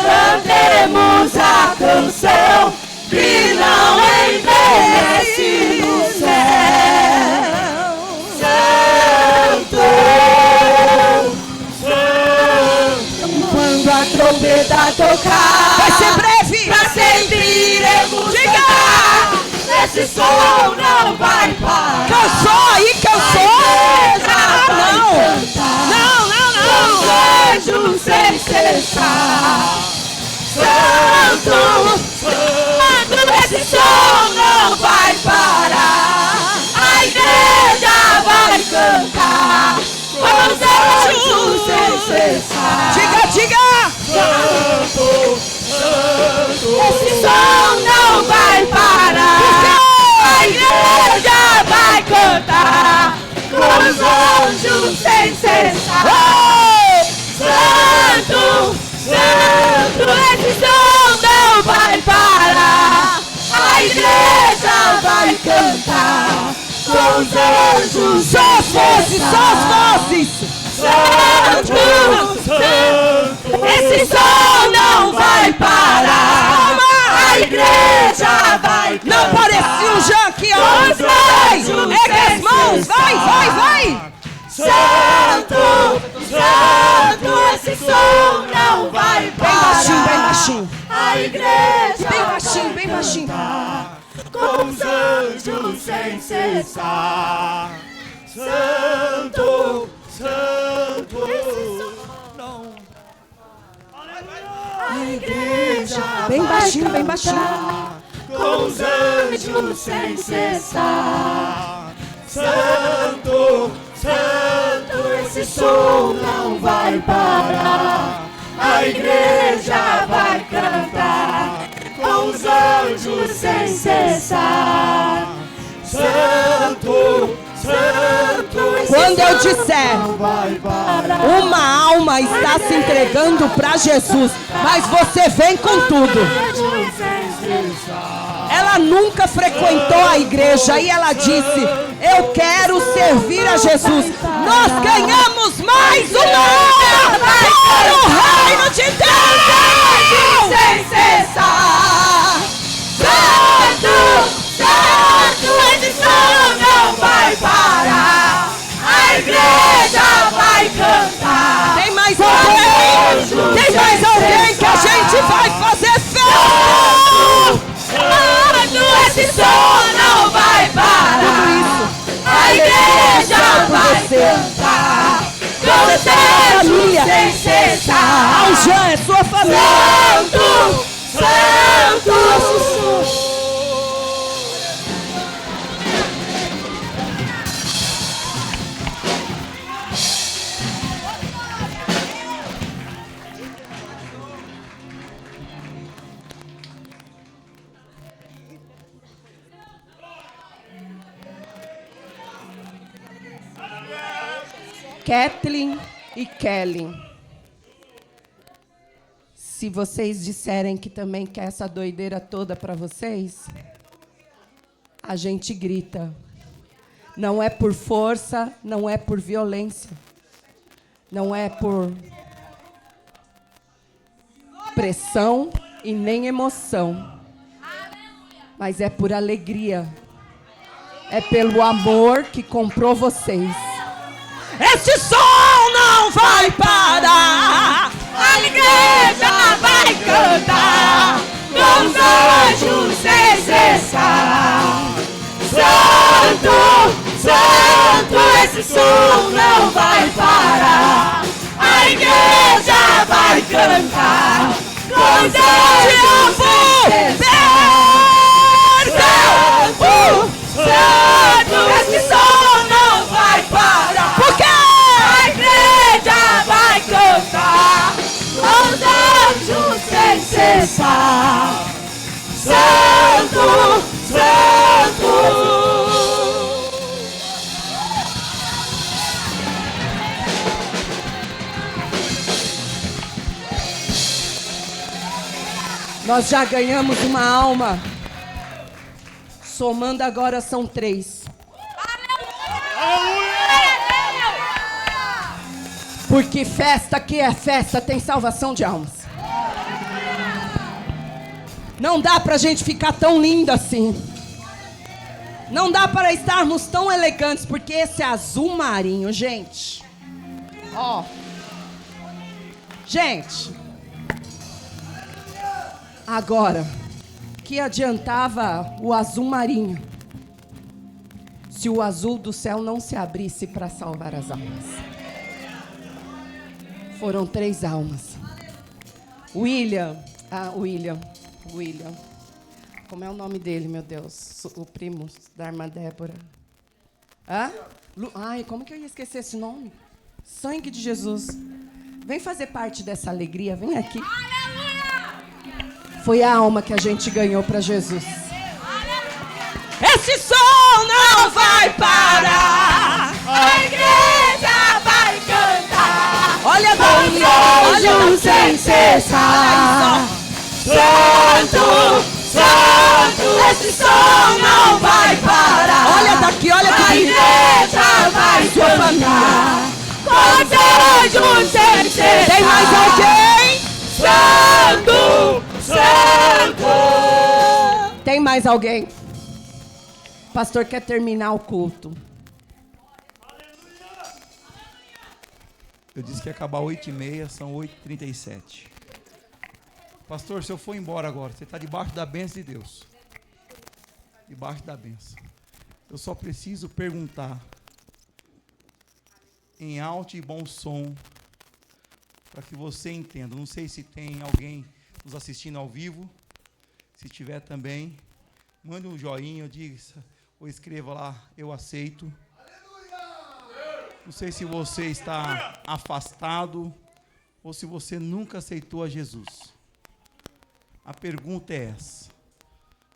cantemos a canção que não envelhece no céu. Santo, Santo, quando a trombeta tocar, Vai ser breve! pra sempre iremos cantar. Esse som não vai parar. Cansou aí, cansou! Não! Os anjos sem cessar. Santo, Santo, esse som não vai parar. A igreja vai cantar com os anjos sem cessar. Diga! Santo, Santo, esse som não vai parar. A igreja vai cantar com os anjos sem cessar. Santo, Santo, esse som não vai parar. A igreja vai cantar com os anjos Só as vozes! Só as vozes! Santo, Santo, esse som não vai parar. A igreja vai cantar. Não parecia um Jean aqui, ó! Os anjos Ergue as mãos! Vai! Santo, Santo, esse som não vai parar. Bem baixinho! A igreja Bem baixinho! com os anjos sem cessar. Santo, Santo, a igreja Bem vai baixinho! cantar com os anjos sem cessar. Santo, Santo, esse som não vai parar. A igreja vai cantar com os anjos sem cessar. Santo, Santo, esse Quando eu som disser não vai parar. uma alma está se entregando para Jesus, mas você vem com tudo. Anjos sem cessar. Ela nunca frequentou a igreja e ela disse: eu quero servir a Jesus. Nós ganhamos mais uma alma para o reino de Deus. Sem cessar. Santo, Santo, esse som não vai parar. A igreja Esse som não vai parar. A igreja vai cantar. Cantando sem cessar. Ao Jean, é sua família. Santo, Santo. Kathleen e Kelly, se vocês disserem que também quer essa doideira toda para vocês, a gente grita. Não é por força, não é por violência, não é por pressão e nem emoção, mas é por alegria. É pelo amor que comprou vocês. Esse som não vai parar. A igreja vai cantar com os anjos sem cessar. Santo, Santo, esse som não vai parar. A igreja vai cantar com os anjos sem cessar. Santo, Santo, esse som não vai parar. Por quê? A igreja vai cantar com os anjos sem cessar. Santo, Santo. Nós já ganhamos uma alma. Somando agora são 3. Porque festa que é festa tem salvação de almas. Não dá pra gente ficar tão linda assim. Não dá para estarmos tão elegantes, porque esse azul marinho, gente. Ó. Gente. Agora, que adiantava o azul marinho se o azul do céu não se abrisse para salvar as almas? Foram 3 almas. William. Como é o nome dele, meu Deus? O primo da irmã Débora. Ai, como que eu ia esquecer esse nome? Sangue de Jesus. Vem fazer parte dessa alegria, vem aqui. Foi a alma que a gente ganhou para Jesus. Esse som não vai parar. A igreja vai cantar. Olha com os anjos sem cessar. Santo, Santo, esse som não vai parar. Olha daqui, olha A daqui. igreja vai Sua cantar com os anjos sem cessar. Tem mais alguém? Santo, Santo. Tem mais alguém? O pastor quer terminar o culto. Eu disse que ia acabar 8h30, são 8h37. Pastor, se eu for embora agora, você está debaixo da bênção de Deus. Debaixo da bênção. Eu só preciso perguntar em alto e bom som para que você entenda. Não sei se tem alguém nos assistindo ao vivo. Se tiver também, mande um joinha, ou escreva lá, eu aceito. Não sei se você está afastado ou se você nunca aceitou a Jesus. A pergunta é essa: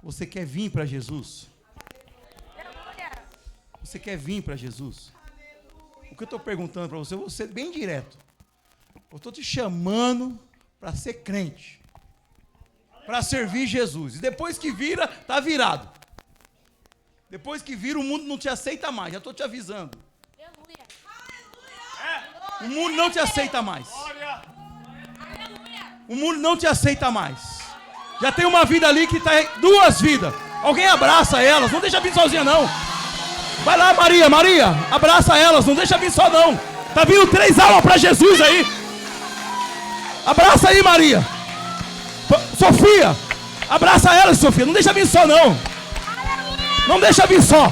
você quer vir para Jesus? Você quer vir para Jesus? O que eu estou perguntando para você, eu vou ser bem direto. Eu estou te chamando para ser crente, para servir Jesus. E depois que vira, está virado. Depois que vira, o mundo não te aceita mais. Já estou te avisando. O mundo não te aceita mais. O mundo não te aceita mais. Já tem uma vida ali que está 2 vidas. Alguém abraça elas, não deixa vir sozinha não. Vai lá, Maria, abraça elas, não deixa vir só não. Tá vindo 3 almas para Jesus aí. Abraça aí, Maria. Sofia, abraça elas, Sofia, não deixa vir só não. Não deixa vir só.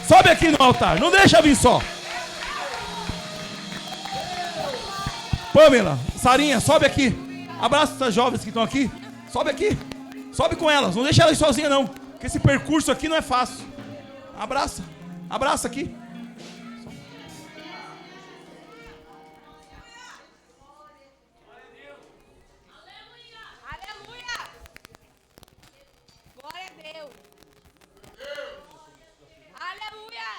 Sobe aqui no altar. Não deixa vir só. Pamela, Sarinha, sobe aqui. Abraça essas jovens que estão aqui. Sobe aqui. Sobe com elas. Não deixa elas sozinhas, não. Porque esse percurso aqui não é fácil. Abraça. Abraça aqui. Aleluia! Glória a Deus! Aleluia!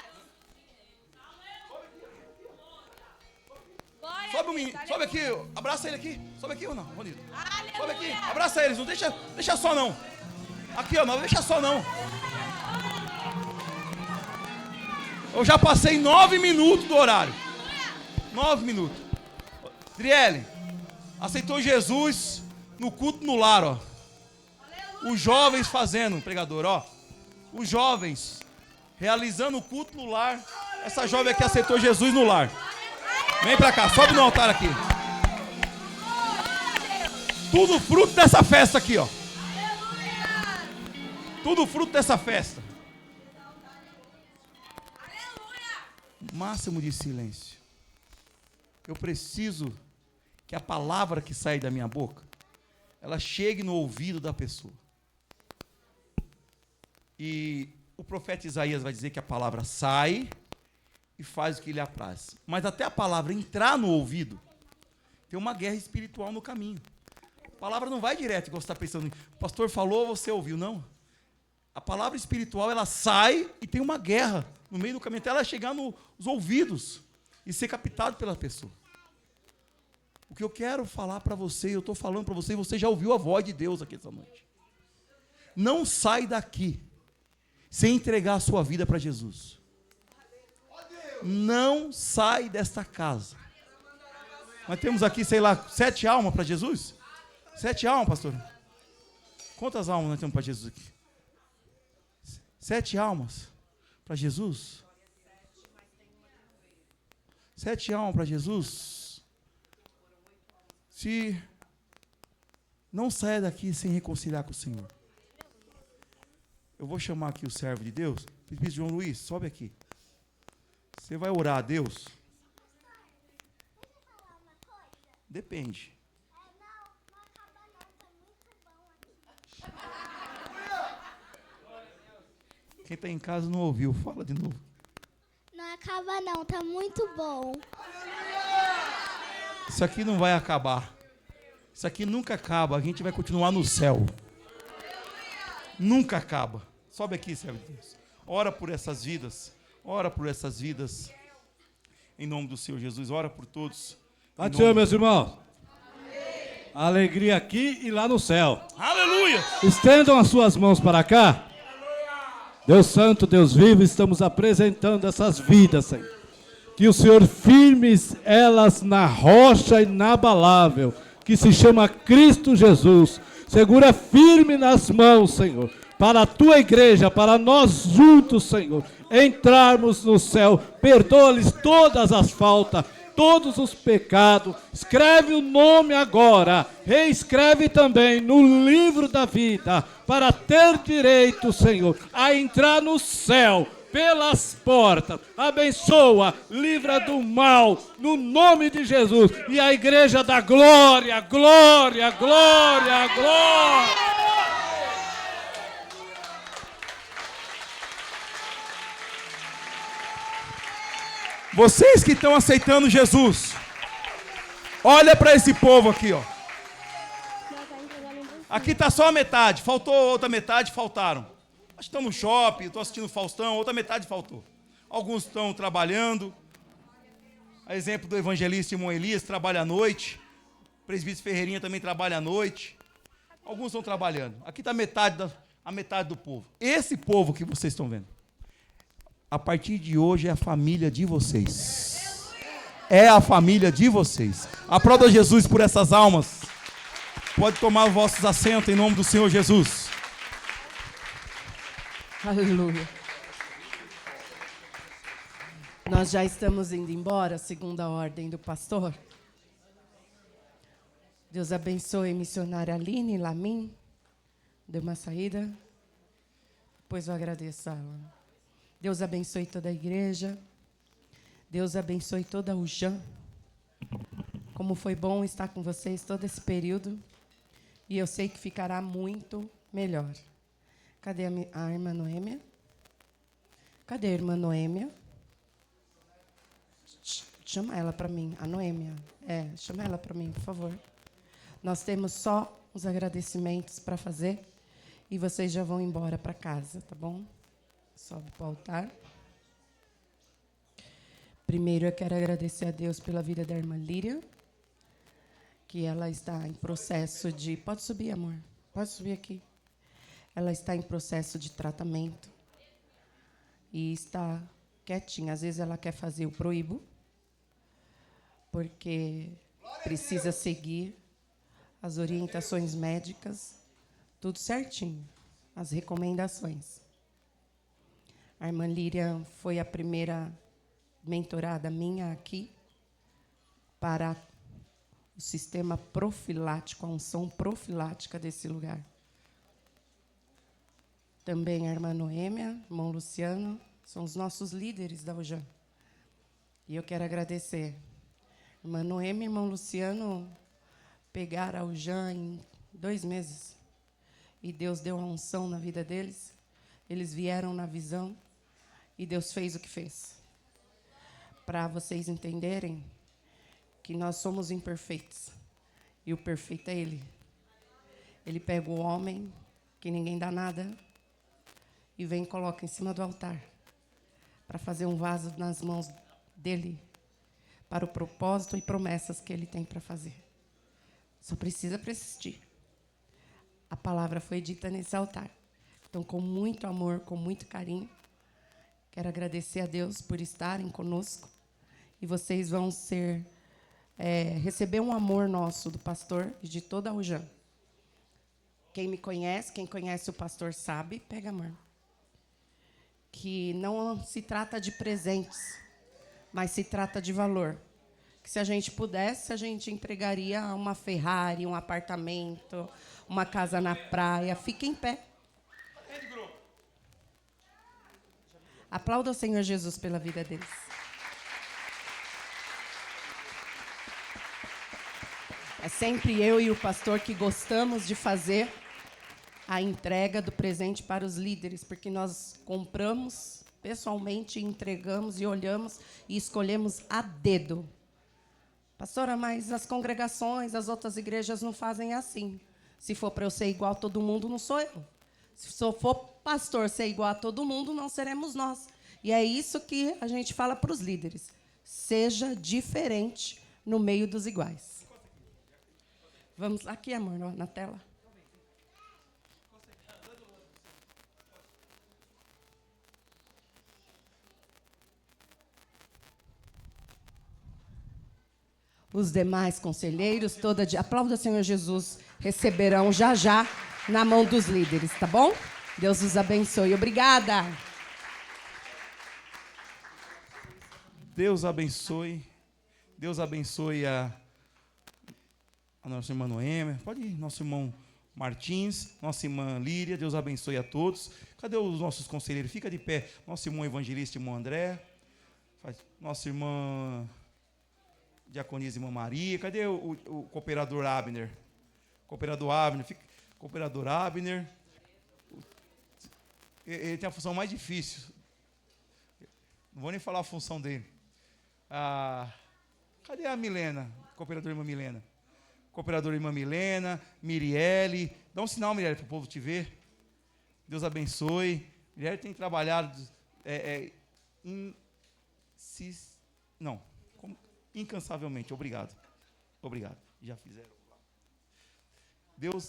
Glória Sobe a o menino. Deus, Sobe aqui. aleluia. Abraça ele aqui. Sobe aqui ou não, Ronildo? Aleluia. Sobe aqui. Abraça eles. Não deixa só, não. Aqui, ó. Não deixa só, não. Eu já passei 9 minutos do horário. 9 minutos. Driele, aceitou Jesus no culto no lar, ó. Os jovens fazendo, pregador, ó. Os jovens realizando o culto no lar. Essa jovem aqui aceitou Jesus no lar. Vem pra cá, sobe no altar aqui. Tudo fruto dessa festa aqui, ó. Tudo fruto dessa festa. Máximo de silêncio. Eu preciso que a palavra que sai da minha boca, ela chegue no ouvido da pessoa. E o profeta Isaías vai dizer que a palavra sai e faz o que lhe apraz. Mas até a palavra entrar no ouvido, tem uma guerra espiritual no caminho. A palavra não vai direto, igual você está pensando. O pastor falou, você ouviu. Não. A palavra espiritual, ela sai e tem uma guerra no meio do caminho, até ela chegar nos ouvidos e ser captado pela pessoa. O que eu quero falar para você, eu estou falando para você, e você já ouviu a voz de Deus aqui essa noite. Não sai daqui sem entregar a sua vida para Jesus. Não sai desta casa. Nós temos aqui, sei lá, 7 almas para Jesus? 7 almas, pastor? Quantas almas nós temos para Jesus aqui? 7 almas para Jesus? 7 almas para Jesus? Se não saia daqui sem reconciliar com o Senhor. Eu vou chamar aqui o servo de Deus. Presbítero João Luiz, sobe aqui. Você vai orar a Deus? Depende. Quem está em casa não ouviu, fala de novo. Não acaba não, tá muito bom. Isso aqui não vai acabar. Isso aqui nunca acaba, a gente vai continuar no céu. Nunca acaba. Sobe aqui, servo de Deus. Ora por essas vidas. Ora por essas vidas. Em nome do Senhor Jesus, ora por todos. Paz do Senhor, meus irmãos. Alegria aqui e lá no céu. Aleluia! Estendam as suas mãos para cá. Deus Santo, Deus vivo, estamos apresentando essas vidas, Senhor. Que o Senhor firme elas na rocha inabalável, que se chama Cristo Jesus. Segura firme nas mãos, Senhor, para a tua igreja, para nós juntos, Senhor, entrarmos no céu. Perdoa-lhes todas as faltas, todos os pecados. Escreve o nome agora, reescreve também no livro da vida, para ter direito, Senhor, a entrar no céu pelas portas. Abençoa, livra do mal, no nome de Jesus. E a igreja da glória, glória, glória, glória. Vocês que estão aceitando Jesus, olha para esse povo aqui, ó. Aqui está só a metade, faltou outra metade, faltaram. Acho que estão no shopping, estou assistindo Faustão, outra metade faltou. Alguns estão trabalhando. A exemplo do evangelista irmão Elias, trabalha à noite. O presbítero Ferreirinha também trabalha à noite. Alguns estão trabalhando. Aqui está a metade do povo. Esse povo que vocês estão vendo, a partir de hoje é a família de vocês. É a família de vocês. Aplauda Jesus por essas almas. Pode tomar os vossos assentos em nome do Senhor Jesus. Aleluia. Nós já estamos indo embora, segundo a ordem do pastor. Deus abençoe a missionária Aline Lamin. Deu uma saída. Pois eu agradeço a ela. Deus abençoe toda a igreja. Deus abençoe toda a UJAM. Como foi bom estar com vocês todo esse período. E eu sei que ficará muito melhor. Cadê a irmã Noêmia? Cadê a irmã Noêmia? Chama ela para mim, a Noêmia. Chama ela para mim, por favor. Nós temos só os agradecimentos para fazer e vocês já vão embora para casa, tá bom? Sobe para o altar. Primeiro eu quero agradecer a Deus pela vida da irmã Líria, que ela está em processo de... Pode subir, amor. Pode subir aqui. Ela está em processo de tratamento e está quietinha. Às vezes ela quer fazer o proíbo, porque precisa seguir as orientações médicas, tudo certinho, as recomendações. A irmã Líria foi a primeira mentorada minha aqui para o sistema profilático, a unção profilática desse lugar. Também a irmã Noêmia, irmão Luciano, são os nossos líderes da UJAM. E eu quero agradecer. Irmã Noêmia e irmão Luciano pegaram a UJAM em 2 meses. E Deus deu a unção na vida deles. Eles vieram na visão e Deus fez o que fez. Para vocês entenderem que nós somos imperfeitos. E o perfeito é Ele. Ele pega o homem, que ninguém dá nada, e vem e coloca em cima do altar, para fazer um vaso nas mãos dele, para o propósito e promessas que ele tem para fazer. Só precisa persistir. A palavra foi dita nesse altar. Então, com muito amor, com muito carinho, quero agradecer a Deus por estarem conosco. E vocês vão receber um amor nosso do pastor e de toda a UJAM. Quem me conhece, quem conhece o pastor sabe, pega amor. Que não se trata de presentes, mas se trata de valor. Que se a gente pudesse, a gente entregaria uma Ferrari, um apartamento, uma casa na praia. Fique em pé. Aplauda o Senhor Jesus pela vida deles. É sempre eu e o pastor que gostamos de fazer a entrega do presente para os líderes, porque nós compramos pessoalmente, entregamos e olhamos e escolhemos a dedo. Pastora, mas as congregações, as outras igrejas não fazem assim. Se for para eu ser igual a todo mundo, não sou eu. Se eu for pastor ser igual a todo mundo, não seremos nós. E é isso que a gente fala para os líderes. Seja diferente no meio dos iguais. Vamos aqui, amor, na tela. Os demais conselheiros, aplauda o Senhor Jesus, receberão já na mão dos líderes, tá bom? Deus os abençoe. Obrigada. Deus abençoe. Deus abençoe a nossa irmã Noêmia. Pode ir, nosso irmão Martins, nossa irmã Líria. Deus abençoe a todos. Cadê os nossos conselheiros? Fica de pé. Nosso irmão evangelista, irmão André. Nossa irmã diaconisa, irmã Maria. Cadê o cooperador Abner? Cooperador Abner. Ele tem a função mais difícil. Não vou nem falar a função dele. Cadê a Milena? Cooperadora irmã Milena. Cooperadora irmã Milena, Miriele. Dá um sinal, Miriele, para o povo te ver. Deus abençoe. Miriele tem trabalhado incansavelmente. Obrigado. Já fizeram.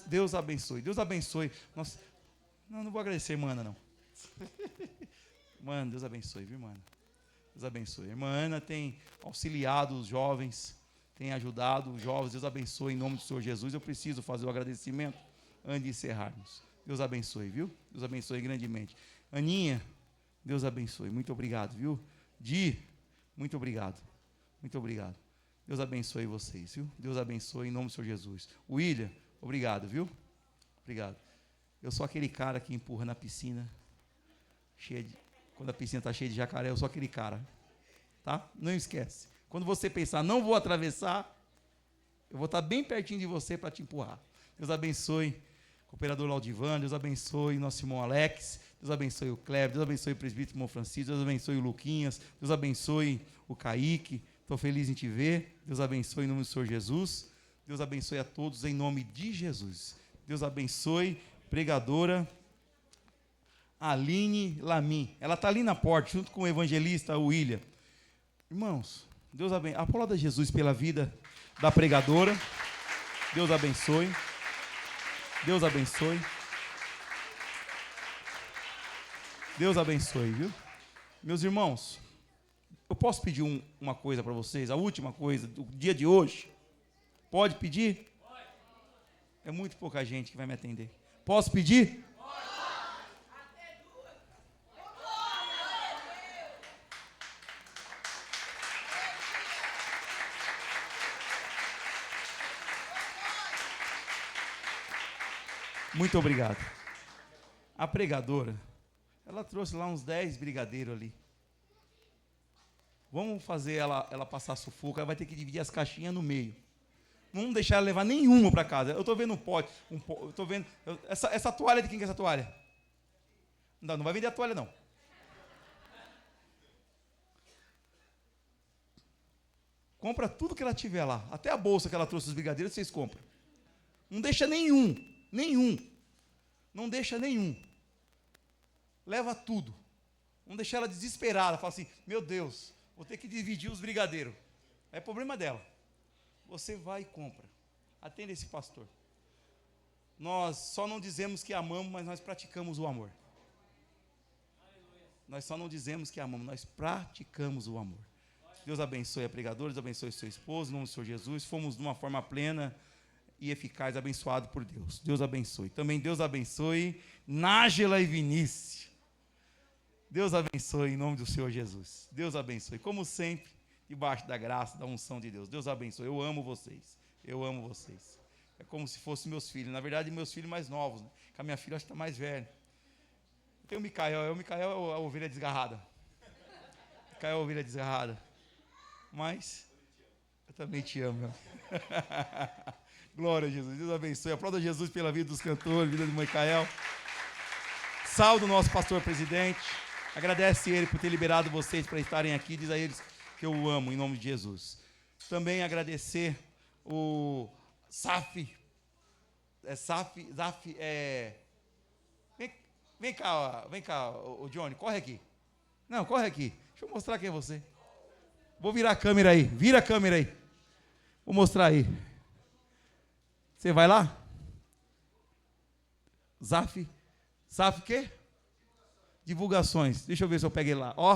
Deus abençoe. Deus abençoe. Nossa, não vou agradecer, irmã Ana, não. Mano, Deus abençoe, viu, irmã? Deus abençoe. A irmã Ana tem auxiliado os jovens, tem ajudado os jovens. Deus abençoe em nome do Senhor Jesus. Eu preciso fazer o agradecimento antes de encerrarmos. Deus abençoe, viu? Deus abençoe grandemente. Aninha, Deus abençoe. Muito obrigado, viu? Di, muito obrigado. Muito obrigado. Deus abençoe vocês, viu? Deus abençoe em nome do Senhor Jesus. William, obrigado, viu? Obrigado. Eu sou aquele cara que empurra na piscina quando a piscina está cheia de jacaré, eu sou aquele cara. Tá? Não esquece. Quando você pensar, não vou atravessar, eu vou estar bem pertinho de você para te empurrar. Deus abençoe o cooperador Laudivan, Deus abençoe nosso irmão Alex, Deus abençoe o Cleber, Deus abençoe o presbítero irmão Francisco, Deus abençoe o Luquinhas, Deus abençoe o Kaique, estou feliz em te ver, Deus abençoe em nome do Senhor Jesus, Deus abençoe a todos em nome de Jesus. Deus abençoe, pregadora Aline Lamin, ela está ali na porta, junto com o evangelista William. Irmãos, Deus abençoe, aplauda Jesus pela vida da pregadora, Deus abençoe, Deus abençoe, Deus abençoe, viu? Meus irmãos, eu posso pedir uma coisa para vocês, a última coisa do dia de hoje? Pode pedir? É muito pouca gente que vai me atender. Posso pedir? Muito obrigado. A pregadora, ela trouxe lá uns 10 brigadeiros ali. Vamos fazer ela passar sufoco, ela vai ter que dividir as caixinhas no meio. Não vamos deixar ela levar nenhuma para casa. Eu estou vendo um pote, eu estou vendo... Essa toalha, de quem que é essa toalha? Não vai vender a toalha, não. Compra tudo que ela tiver lá. Até a bolsa que ela trouxe dos brigadeiros, vocês compram. Não deixa nenhum. Não deixa nenhum. Leva tudo. Não deixar ela desesperada. Fala assim, meu Deus, vou ter que dividir os brigadeiros. É problema dela. Você vai e compra. Atenda esse pastor. Nós só não dizemos que amamos, mas nós praticamos o amor. Nós só não dizemos que amamos, nós praticamos o amor. Deus abençoe a pregadora, Deus abençoe seu esposo, em nome do Senhor Jesus. Fomos de uma forma plena e eficaz, abençoado por Deus. Deus abençoe. Também Deus abençoe Nájela e Vinícius. Deus abençoe em nome do Senhor Jesus. Deus abençoe. Como sempre, debaixo da graça, da unção de Deus. Deus abençoe. Eu amo vocês. Eu amo vocês. É como se fossem meus filhos. Na verdade, meus filhos mais novos. Né? Que a minha filha acho que está mais velha. Tem o Micael. O Micael é a ovelha desgarrada. Micael é a ovelha desgarrada. Mas eu também te amo, meu. Glória a Jesus. Deus abençoe. Aplauda Jesus pela vida dos cantores, vida de Micael. Salve o nosso pastor presidente. Agradece ele por ter liberado vocês para estarem aqui. Diz a eles que eu o amo, em nome de Jesus. Também agradecer o Zaf. Vem cá, o Johnny, corre aqui. Não, corre aqui. Deixa eu mostrar quem é você. Vou virar a câmera aí. Vira a câmera aí. Vou mostrar aí. Você vai lá? Zaf o quê? Divulgações. Deixa eu ver se eu pego ele lá. Ó,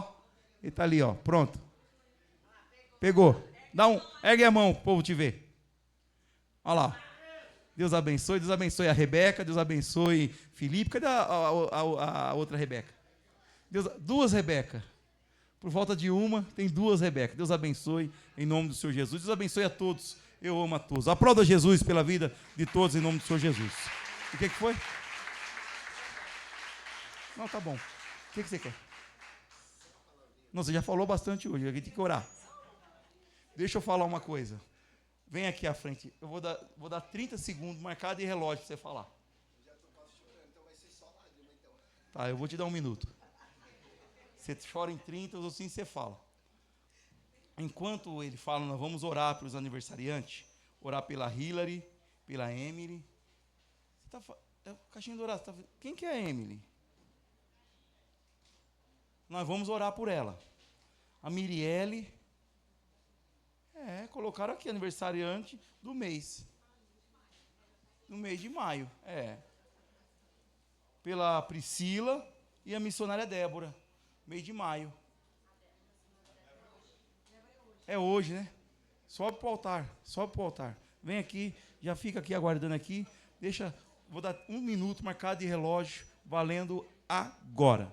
ele está ali, ó. Pronto. Pegou. Ergue a mão, o povo te ver. Olha lá. Deus abençoe a Rebeca, Deus abençoe Felipe. Cadê a outra Rebeca? Duas Rebeca. Por volta de uma, tem duas Rebeca. Deus abençoe em nome do Senhor Jesus. Deus abençoe a todos. Eu amo a todos. Aplauda Jesus pela vida de todos em nome do Senhor Jesus. O que foi? Não, tá bom. O que você quer? Não, você já falou bastante hoje. A gente tem que orar. Deixa eu falar uma coisa. Vem aqui à frente. Eu vou dar 30 segundos marcado e relógio para você falar. Eu já estou quase chorando, então vai ser só lágrima, então. Tá, eu vou te dar 1 minuto. Você chora em 30, ou assim você fala. Enquanto ele fala, nós vamos orar pelos aniversariantes. Orar pela Hillary, pela Emily. Caixinha de oração. Quem que é a Emily? Nós vamos orar por ela. A Mirielle. Colocaram aqui aniversariante do mês. No mês de maio. Pela Priscila e a missionária Débora. Mês de maio. É hoje, né? Sobe para o altar. Vem aqui, já fica aqui aguardando aqui. Vou dar 1 minuto marcado de relógio, valendo agora.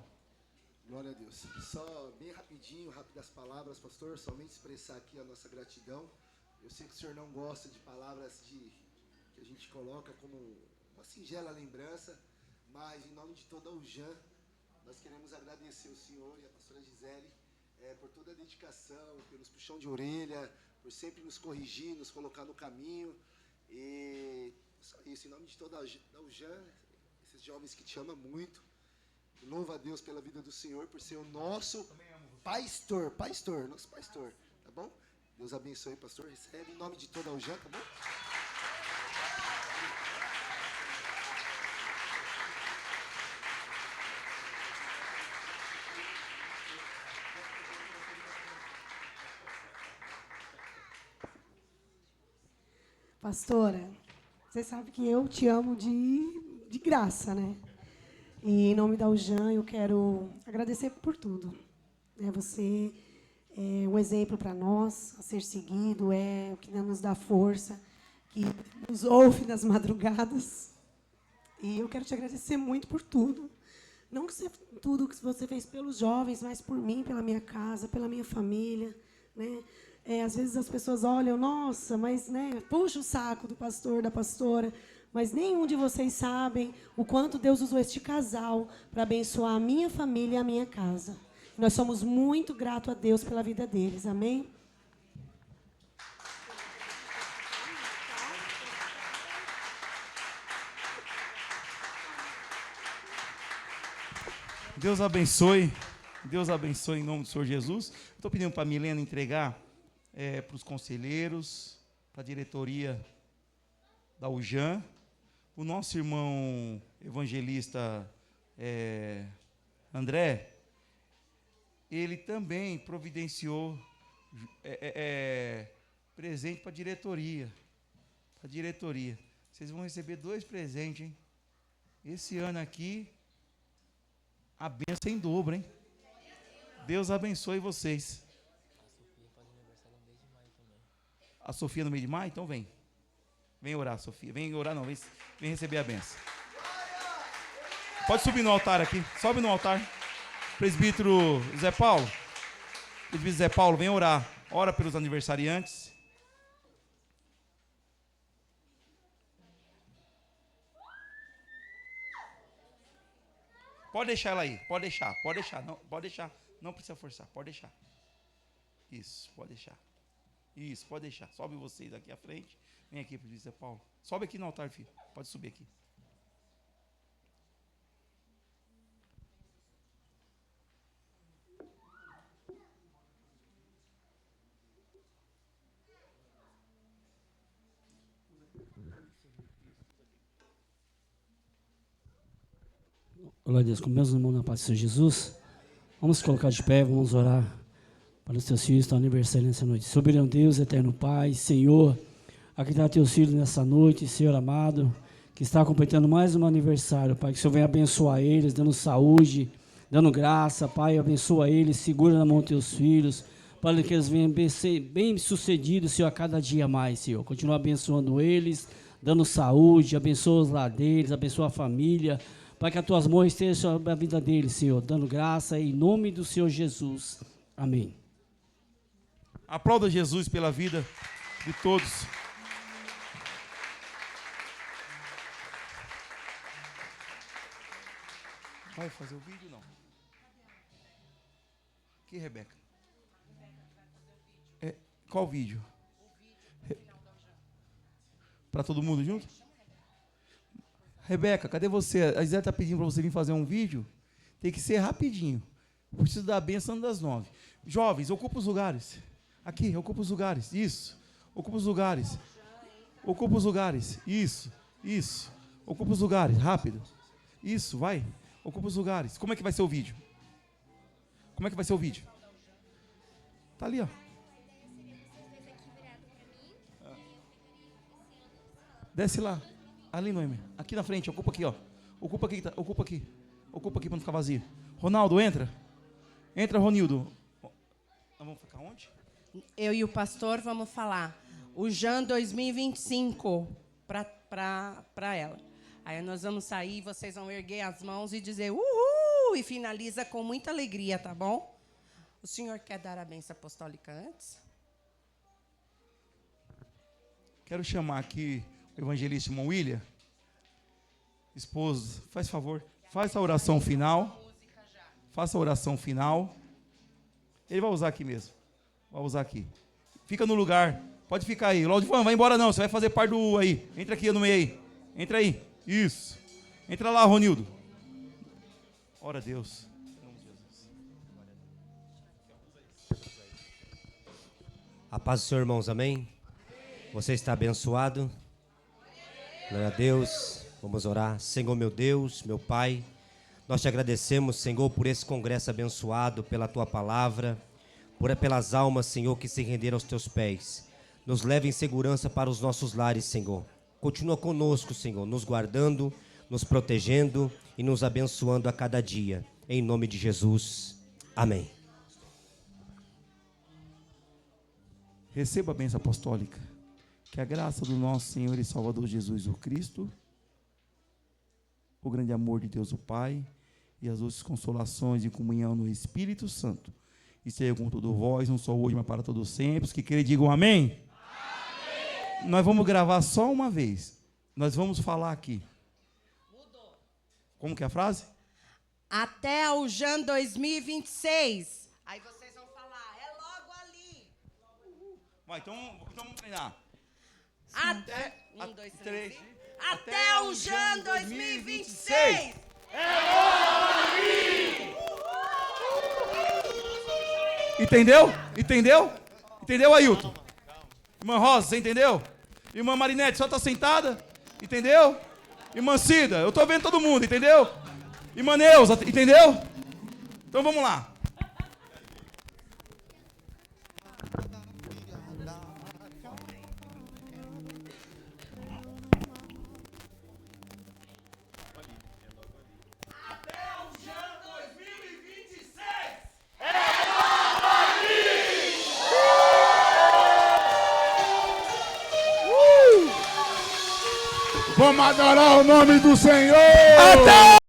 Glória a Deus. Só bem rapidinho, rápidas palavras, pastor, somente expressar aqui a nossa gratidão. Eu sei que o senhor não gosta de palavras que a gente coloca como uma singela lembrança, mas em nome de toda a UJAN, Nós queremos agradecer o senhor e a pastora Gisele por toda a dedicação, pelos puxão de orelha, por sempre nos corrigir, nos colocar no caminho. E só isso, em nome de toda a UJAN, esses jovens que te amam muito. Louva a Deus pela vida do Senhor, por ser o nosso pastor, nosso pastor, tá bom? Deus abençoe, pastor. Recebe em nome de toda a UJAN, tá bom? Pastora, você sabe que eu te amo de graça, né? E em nome da UJAN, eu quero agradecer por tudo. Você é um exemplo para nós a ser seguido, é o que nos dá força, que nos ouve nas madrugadas. E eu quero te agradecer muito por tudo. Não que tudo que você fez pelos jovens, mas por mim, pela minha casa, pela minha família, né? Às vezes as pessoas olham, nossa, mas puxa o saco do pastor, da pastora, mas nenhum de vocês sabem o quanto Deus usou este casal para abençoar a minha família e a minha casa. Nós somos muito gratos a Deus pela vida deles, amém? Deus abençoe em nome do Senhor Jesus. Estou pedindo para a Milena entregar para os conselheiros, para a diretoria da UJAN, o nosso irmão evangelista André, ele também providenciou presente para a diretoria. Vocês vão receber 2 presentes, hein? Esse ano aqui, a bênção em dobro, hein? Deus abençoe vocês. A Sofia no mês de maio? Então vem. Vem orar, Sofia. Vem orar, não. Vem receber a bênção. Pode subir no altar aqui. Sobe no altar. Presbítero Zé Paulo. Presbítero Zé Paulo, vem orar. Ora pelos aniversariantes. Pode deixar ela aí. Pode deixar. Não, pode deixar. Não precisa forçar. Pode deixar. Isso, pode deixar. Isso, pode deixar. Sobe vocês aqui à frente. Vem aqui, presbítero Zé Paulo. Sobe aqui no altar, filho. Pode subir aqui. Glória a Deus, com meus irmãos na paz do Senhor Jesus, vamos colocar de pé, vamos orar para os teus filhos que estão aniversário nessa noite. Soberano Deus, eterno Pai, Senhor, aqui está teus filhos nessa noite, Senhor amado, que está completando mais um aniversário, Pai, que o Senhor venha abençoar eles, dando saúde, dando graça, Pai, abençoa eles, segura na mão dos teus filhos, para que eles venham ser bem sucedidos, Senhor, a cada dia mais, Senhor. Continua abençoando eles, dando saúde, abençoa os lares deles, abençoa a família, para que as tuas mãos estejam sobre a vida deles, Senhor, dando graça em nome do Senhor Jesus. Amém. Aplauda Jesus pela vida de todos. Vai fazer o vídeo, não? Aqui, Rebeca. Qual vídeo? Para todo mundo junto? Rebeca, cadê você? A Gisele está pedindo para você vir fazer um vídeo. Tem que ser rapidinho. Eu preciso da bênção das 9. Jovens, ocupa os lugares. Aqui, ocupa os lugares. Isso. Ocupa os lugares. Ocupa os lugares. Isso. Ocupa os lugares. Rápido. Isso, vai. Ocupa os lugares. Como é que vai ser o vídeo? Tá ali, ó. Desce lá. Ali, Noemi. Aqui na frente. Ocupa aqui, ó. Ocupa aqui para não ficar vazio. Ronaldo, entra. Entra, Ronildo. Nós vamos ficar onde? Eu e o pastor vamos falar. O JAN 2025 para ela. Aí nós vamos sair, vocês vão erguer as mãos e dizer uhul! E finaliza com muita alegria, tá bom? O senhor quer dar a bênção apostólica antes? Quero chamar aqui o evangelista irmão William. Esposo, faz favor, faz a oração final. faça a oração final. Ele vai usar aqui mesmo. Vai usar aqui. Fica no lugar. Pode ficar aí. Laudivan, vai embora não. Você vai fazer parte do aí. Entra aqui no meio aí. Entra aí. Isso. Entra lá, Ronildo. Ora a Deus. A paz do Senhor, irmãos, amém? Você está abençoado? Glória a Deus. Vamos orar. Senhor, meu Deus, meu Pai, nós te agradecemos, Senhor, por esse congresso abençoado, pela tua palavra, pelas almas, Senhor, que se renderam aos teus pés. Nos leve em segurança para os nossos lares, Senhor. Continua conosco, Senhor, nos guardando, nos protegendo e nos abençoando a cada dia. Em nome de Jesus. Amém. Receba a bênção apostólica. Que a graça do nosso Senhor e Salvador Jesus o Cristo, o grande amor de Deus o Pai e as doces consolações e comunhão no Espírito Santo esteja com todos vós, não só hoje, mas para todos sempre. Os que querem digam amém. Amém. Nós vamos gravar só uma vez. Nós vamos falar aqui. Mudou. Como que é a frase? Até Aljan 2026. Aí vocês vão falar, é logo ali. Vai, então vamos treinar. Até 1, 2, 3. Até Aljan 2026. É logo ali. Entendeu? Entendeu? Entendeu, Ailton? Irmã Rosa, você entendeu? Irmã Marinete, só está sentada? Entendeu? Irmã Cida, eu estou vendo todo mundo, entendeu? Irmã Neuza, entendeu? Então vamos lá. Vamos adorar o nome do Senhor. Até